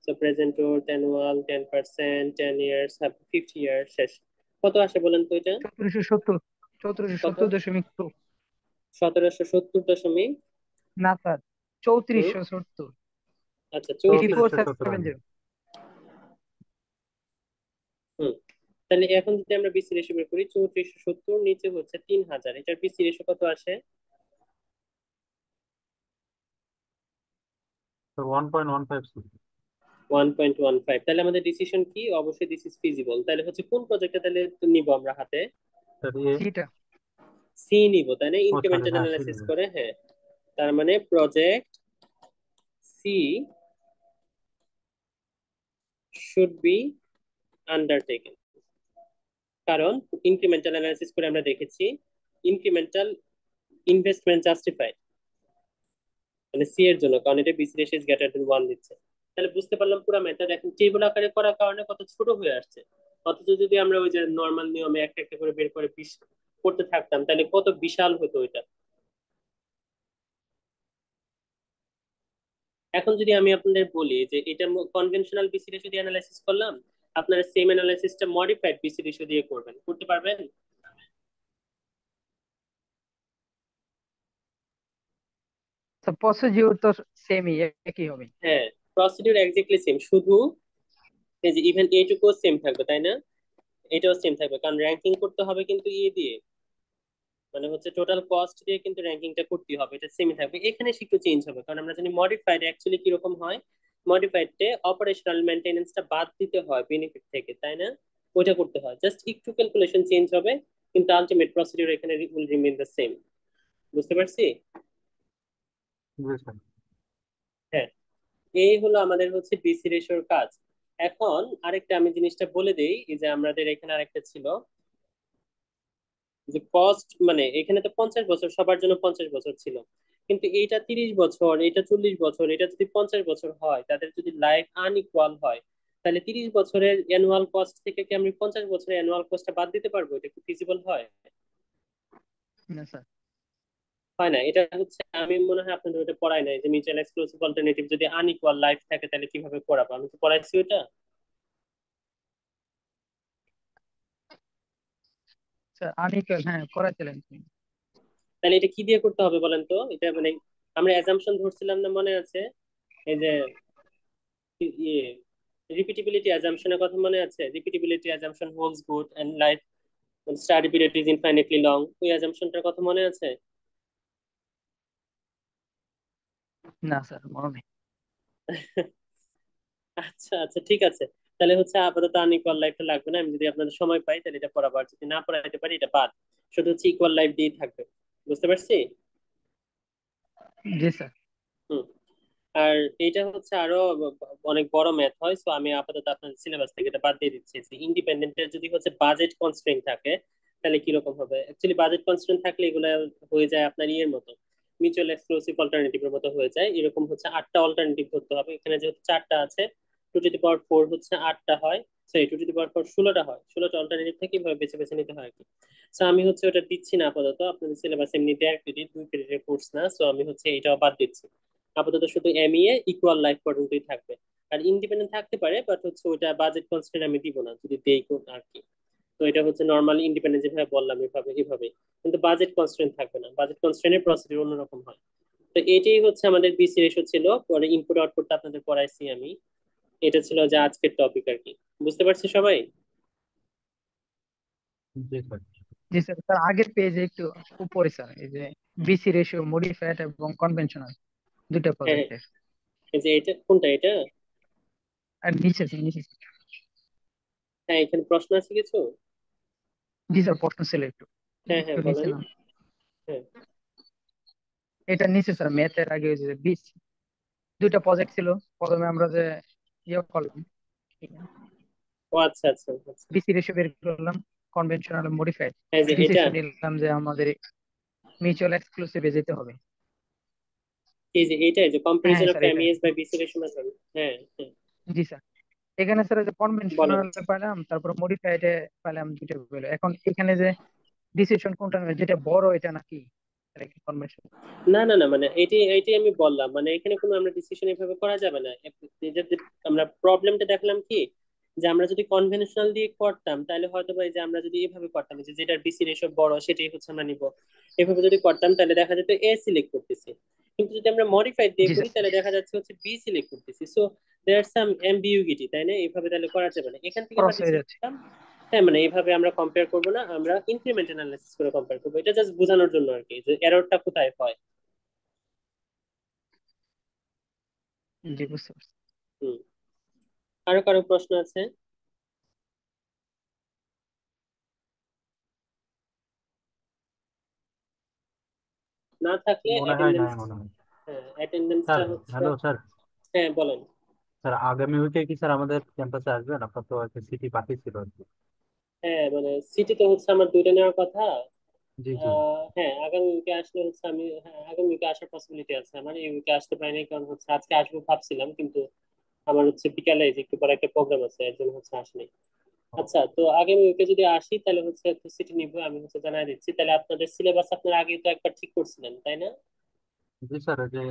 So present two annual 10%, 10 years, 50 years শেষ। কত আসে বলেন তো এটা? 1770, চৌত্রিশশো কত? সত্তর দশমিক টু। 1770 দশমিক। না স্যার, হুম। 3470। আচ্ছা, এইটি ফোর 3400। 770। হুম। তাহলে এখন যদি আমরা বিসি রেশিও বের করি, 3470 নিচে হচ্ছে 3000, এটার বিসি রেশিও কত আসে? তো 1.15 1.15। তাহলে আমাদের ডিসিশন কি? অবশ্যই দিস ইজ ফিজিবল। তাহলে হচ্ছে কোন প্রজেক্টটা তাহলে নিব আমরা হাতে? Sir A. সিটা। সি নিব, তাই না? ও সরি, ইনক্রিমেন্টাল হ্যাঁ সি অ্যানালাইসিস নেবেন। করে, হ্যাঁ। তার মানে project C should be undertaken. কারণ ইনক্রিমেন্টাল অ্যানালাইসিস করে আমরা দেখেছি ইনক্রিমেন্টাল ইনভেস্টমেন্ট জাস্টিফাইড, মানে সি এর জন্য, কারণ এটা BC ratio is greater than 1 দিচ্ছে। তাহলে বুঝতে পারলাম পুরো মেথড এখন টেবিল আকারে করার কারণে কত ছোট হয়ে আসছে। অথচ যদি আমরা ওই যে নর্মাল নিয়মে একটা একটা করে বের করে করতে থাকতাম, তাহলে কত বিশাল হতো এটা। এখন যদি আমি আপনাদের বলি যে এটা কনভেনশনাল বিসি রেশিও দিয়ে অ্যানালাইসিস করলাম, আপনারা সেম অ্যানালাইসিসটা মডিফাইড বিসি রেশিও দিয়ে করবেন, করতে পারবেন? প্রসিডিউর তো সেমই, একই হবে। হ্যাঁ, প্রসিডিউর এক্স্যাক্টলি সেম, শুধু এই যে ইভেন এইটুকুও সেম থাকবে, তাই না? এটাও সেম থাকবে, কারণ র্যাঙ্কিং করতে হবে কিন্তু দিয়ে, মানে হচ্ছে টোটাল কস্ট দিয়ে কিন্তু র্যাঙ্কিংটা করতে হবে, এটা সেমই থাকবে। এখানে একটু চেঞ্জ হবে, কারণ আমরা জানি মডিফাইড অ্যাকচুয়ালি কিরকম হয়। মডিফাইডে অপারেশনাল মেইনটেনেন্সটা বাদ দিতে হয় বেনিফিট থেকে, তাই না? ওইটা করতে হয়, জাস্ট একটু ক্যালকুলেশন চেঞ্জ হবে, কিন্তু আলটিমেট প্রসিডিউর এখানে উইল রিমেইন দ্য সেম। বুঝতে পারছি? জি স্যার। হ্যাঁ। এই হলো আমাদের হচ্ছে বিসি রেশিওর কাজ। এখন আরেকটা আমি জিনিসটা বলে দেই, এই যে আমাদের এখানে আরেকটা ছিল যে কস্ট, মানে এখানে তো 50 বছর, সবার জন্য 50 বছর ছিল, কিন্তু এইটা 30 বছর, এটা 40 বছর, এটা যদি 50 বছর হয়, তাদের যদি লাইফ আনইকুয়াল হয়, তাহলে 30 বছরের অ্যানুয়াল কস্ট থেকে কি আমি 50 বছরের অ্যানুয়াল কস্টটা বাদ দিতে পারবো? এটা কি ফিজিবল হয়? না স্যার। হয় না। এটা হচ্ছে আমি মনে হয় আপনাদের ওটা পড়াই নাই যে মিউচুয়াল এক্সক্লুসিভ অল্টারনেটিভ যদি আনইকুয়াল লাইফ থাকে তাহলে কিভাবে করাবো, আমি তো পড়াইছি ওটা। স্যার আনিকেল, হ্যাঁ করাইছিলেন। তাহলে এটা কি দিয়ে করতে হবে বলেন তো? এটা মানে আমরা অ্যাজাম্পশন ধরছিলাম না, মনে আছে? এই যে ইয়ে রিপিটেবিলিটি অ্যাজাম্পশনের কথা মনে আছে? Repeatability assumption holds good and life study period is infinitely long, ওই অ্যাজাম্পশনটার কথা মনে আছে? না স্যার, মনে নেই। আচ্ছা আচ্ছা, ঠিক আছে। তাহলে হচ্ছে আপাতত আনইকুয়াল লাইফটা লাগবে না, আমি যদি আপনাদের সময় পাই তাহলে এটা পড়াবো, আর যদি না পড়াইতে পারি এটা বাদ, শুধু হচ্ছে ইকুয়াল লাইফ দিয়েই থাকবে। বুঝতে পারছি? জি স্যার। হুম। আর এইটা হচ্ছে আরো অনেক বড় ম্যাথ হয়, সো আমি আপাতত আপনার সিলেবাস থেকে এটা বাদ দিয়ে দিচ্ছি। ইন্ডিপেন্ডেন্টের যদি হচ্ছে বাজেট কনস্ট্রেইন থাকে তাহলে কিরকম হবে? অ্যাকচুয়ালি বাজেট কনস্ট্রেইন থাকলে এগুলো হয়ে যায় আপনার ইয়ের মতো, মিউচুয়াল এক্সক্লুসিভ অল্টারনেটিভের মতো হয়ে যায়। এরকম হচ্ছে 8টা অল্টারনেটিভ ধরতে হবে, এখানে যেহেতু 4টা আছে, 2 টু দি পাওয়ার 4 হচ্ছে 8টা হয়, সরি 2 টু দি পাওয়ার 4 16টা হয়, 16টা অল্টারনেটিভ থেকে এভাবে বেছে বেছে নিতে হয় আর কি। সো আমি হচ্ছে ওটা দিচ্ছি না আপাতত, আপনাদের সিলেবাস এমনি 1.5 ক্রেডিট 2 ক্রেডিটের কোর্স না, সো আমি হচ্ছে এটাও বাদ দিচ্ছি। আপাতত শুধু এমইএ ইকুয়াল লাইফ পর্যন্তই থাকবে। আর ইন্ডিপেন্ডেন্ট থাকতে পারে, বাট হচ্ছে ওটা বাজেট কনস্ট্রেন্ট আমি দিব না, যদি দেই আর কি। তো এটা হচ্ছে নর্মালি ইন্ডিপেন্ডেন্ট যেভাবে বললাম এভাবে এভাবে, কিন্তু বাজেট কনস্ট্রেন্ট থাকবে না, বাজেট কনস্ট্রেন্টের প্রসিডিউর অন্যরকম হয়। তো এটাই হচ্ছে আমাদের বিসি রেশিও ছিল, পরে ইনপুট আউটপুটটা আপনাদের পড়াইছি আমি। এটা ছিল যে আজকের টপিক আর কি। বুঝতে পারছি সবাই? জি স্যার। জি স্যার, তার আগের পেজে একটু উপরে স্যার, এই যে বিসি রেশিও, মডিফাইড এবং কনভেনশনাল, দুইটা হ্যাঁ হ্যাঁ, প্রজেক্টের। এই যে এটা কোনটা এটা? আর নিচে নিচে। হ্যাঁ, এখানে প্রশ্ন আছে কিছু? জি স্যার, প্রশ্ন ছিল একটু, হ্যাঁ একটু হ্যাঁ, নিচে বলেন। না। হ্যাঁ। এটা নিচে স্যার, ম্যাথের আগে ওই যে দুইটা প্রজেক্ট ছিল। প্রথমে আমরা যে ইয়ে করলাম, ও আচ্ছা আচ্ছা আচ্ছা। বিসি রেশিও বের করলাম, কনভেনশনাল মডিফাইড, হ্যাঁ, যে এটা ডিসিশন নিলাম যে আমাদের মিউচুয়াল এক্সক্লুসিভে যেতে হবে। এই যে এইটাই যে হ্যাঁ কম্পারিজন অফ স্যার, এটা। MES by BC ratio method. হ্যাঁ হ্যাঁ। জি স্যার। এখানে স্যার যে বলেন। কনভেনশনাল পেলাম, তারপর মডিফাইড পেলাম, দুটো পেলো। এখন এখানে যে ডিসিশন কোনটা নেবে, যেটা বড় এটা নাকি কনভেনশন? না না না, মানে এটি এটি আমি বললাম, মানে এখানে কোনো আমরা ডিসিশন এভাবে করা যাবে না। আমরা প্রবলেমটা দেখলাম কি, যে আমরা যদি কনভেনশনাল দিয়ে করতাম তাহলে হয়তো বা এই যে আমরা যদি এভাবে করতাম যে যেটার বিসি রেশিও বড় সেটাই হচ্ছে আমরা নিব, এভাবে যদি করতাম তাহলে দেখা যেত এ সিলেক্ট করতেছি। কিন্তু যদি আমরা মডিফাইড দিয়ে জি করি স্যার। তাহলে দেখা যাচ্ছে হচ্ছে বি সিলেক্ট করতেছি। সো দেয়ার সাম অ্যাম্বিগুইটি, তাই না? এইভাবে তাহলে করা যাবে না। এখান থেকে আমরা ক্রস হয়ে ডিসাইড যাচ্ছে। করলাম, হ্যাঁ মানে এইভাবে আমরা কম্পেয়ার করবো না, আমরা ইনক্রিমেন্ট অ্যানালাইসিস করে কম্পেয়ার করবো। এটা জাস্ট বোঝানোর জন্য আর কি, যে এররটা কোথায় হয়। জি, বুঝতে পারছি। হুম। আরো কারো প্রশ্ন আছে? না থাকলে মনে হয় নাই, অ্যাটেন্ডেন্স, মনে হয়। হ্যাঁ স্যার, অ্যাটেন্ডেন্সটা হচ্ছে, হ্যালো স্যার। হ্যাঁ বলেন। স্যার আগামী উইকে কি স্যার আমাদের ক্যাম্পাসে আসবেন? আপনার তো একটা সিটি পাঠিয়েছিল আর কি। হ্যাঁ মানে সিটিতে হচ্ছে আমার দুইটা নেওয়ার কথা। জি জি। হ্যাঁ আগামী উইকে আসলে হচ্ছে আমি, হ্যাঁ আগামী উইকে আসার পসিবিলিটি আছে আমার। এই উইকে আসতে পারিনি কারণ হচ্ছে আজকে আসবো ভাবছিলাম, কিন্তু আমার হচ্ছে বিকালে যে একটু পরে একটা প্রোগ্রাম আছে, এর জন্য হচ্ছে আসেনি। আচ্ছা, তো আগামী উইকে যদি আসি তাহলে হচ্ছে একটু সিটি নিবো, আমি হচ্ছে জানাই দিচ্ছি। তাহলে আপনাদের সিলেবাস আপনারা আগে তো একবার ঠিক করছিলেন, তাই না? জি স্যার, ওই যে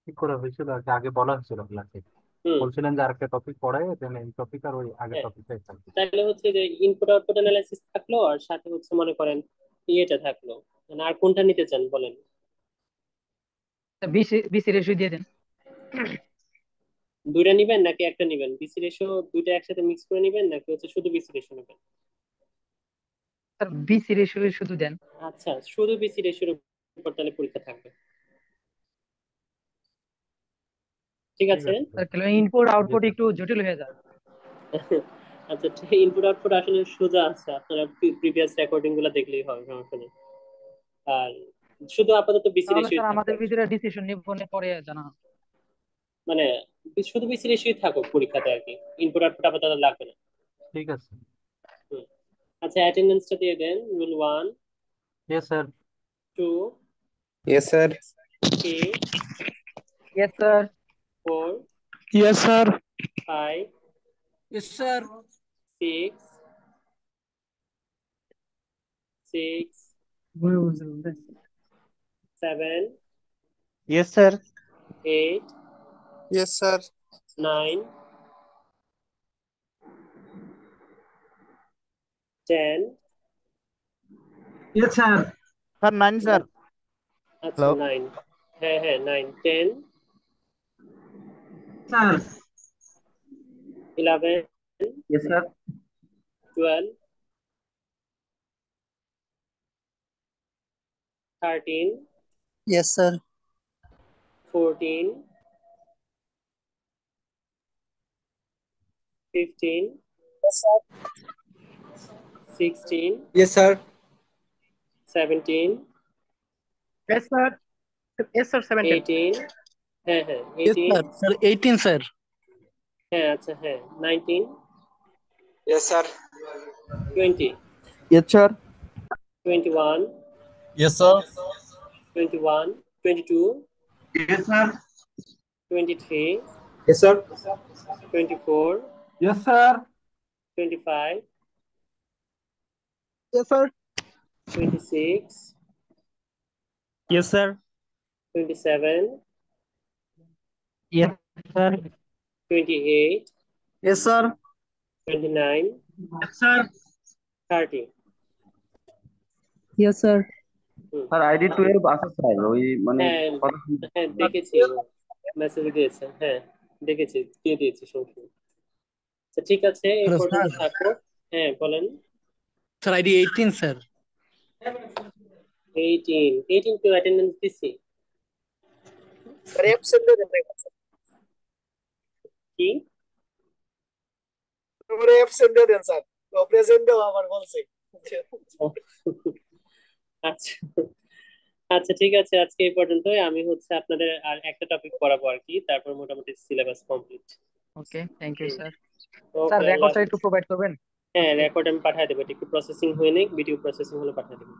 ঠিক করা হয়েছিল আর কি, আগে বলা হয়েছিল ক্লাসে। হুম। বলছিলেন যে আরেকটা টপিক পড়ায়, দেন এই টপিক আর ওই আগের হ্যাঁ, টপিকটাই থাকবে। তাহলে হচ্ছে যে ইনপুট আউটপুট অ্যানালাইসিস থাকলো, আর সাথে হচ্ছে মনে করেন ইয়েটা থাকলো। মানে আর কোনটা নিতে চান বলেন? বিসি বিসি রেশিও দিয়ে দেন। দুইটা নিবেন নাকি একটা নিবেন? বিসি রেশিও দুইটা একসাথে মিক্স করে নিবেন নাকি হচ্ছে শুধু বিসি রেশিও নিবেন? স্যার বিসি রেশিও শুধু দেন। আচ্ছা, শুধু বিসি রেশিওর উপর তাহলে পরীক্ষা থাকবে, ঠিক ঠিক আছে? আছে স্যার। স্যার ইনপুট জি আউটপুট স্যার। একটু জটিল হয়ে যায়। আচ্ছা ঠিক, ইনপুট আউটপুট আসলে সোজা আছে, আপনারা প্রিভিয়াস রেকর্ডিং গুলো দেখলেই হবে, সমস্যা নেই। আর শুধু আপাতত বিসি তাহলে রেশিওই স্যার থাকবে। আমাদের ভিতরে ডিসিশন নিব পরে জানা। মানে শুধু বিসি রেশিওই থাকুক পরীক্ষাতে আর কি, ইনপুট আউটপুট আপাতত লাগবে না। ঠিক আছে। হুম। আচ্ছা, অ্যাটেন্ডেন্সটা দিয়ে দেন। Roll 1, yes sir. 2, Yes, sir. 3, yes sir. 4, Yes, sir. 5, Yes, sir. 6, 6, 7, Yes, sir. 8, Yes, sir. 9, 10, Yes, sir. Sir, 9, sir. আচ্ছা Hello. 9, হ্যাঁ হ্যাঁ 9, 10, Sir. 11, Yes, sir. 12, 13, Yes, sir. 14, 15, Yes, sir. 16, Yes, sir. 17, Yes, sir. Yes, sir. 17. 18, হ্যাঁ হ্যাঁ Yes, 18, sir. Sir, 18, sir. হ্যাঁ আচ্ছা হ্যাঁ 19, Yes, sir. 20, Yes, sir. 21, Yes, sir. 21, 22, Yes, sir. 23, Yes, sir. 24, Yes, sir. 25, Yes, sir. 26, Yes, sir. 27, Yes, sir. 28, Yes, sir. 29, Yes, sir. 30। Yes, sir. হুম। Sir ID 12 আছে sir, ওই মানে হ্যাঁ কথা হ্যাঁ দেখেছি, মেসেজ দিয়েছে, হ্যাঁ দেখেছি, দিয়ে দিয়েছি, সমস্যা নেই। আচ্ছা ঠিক আছে, এই হ্যালো পর্যন্ত স্যার। থাকো। হ্যাঁ বলেন। Sir ID 18 sir. 18, 18 কেউ অ্যাটেন্ডেন্স দিছি? স্যার অ্যাবসেন্ট দেন কি? পুরো অ্যাবসেন্ট দেন স্যার, তো প্রেজেন্ট দেও আমার বলছে। আচ্ছা আচ্ছা ঠিক আছে, আজকে এই পর্যন্তই। আমি হচ্ছে আপনাদের আর একটা টপিক পড়াবো আর কি, তারপর মোটামুটি syllabus complete. Okay, thank you sir. Sir okay, Allah রেকর্ডটা হাফিজ। একটু প্রোভাইড করবেন হ্যাঁ আজকে? রেকর্ড আমি পাঠিয়ে দেবো, একটু প্রসেসিং হয়ে নেই, ভিডিও প্রসেসিং হলে পাঠিয়ে দেবো।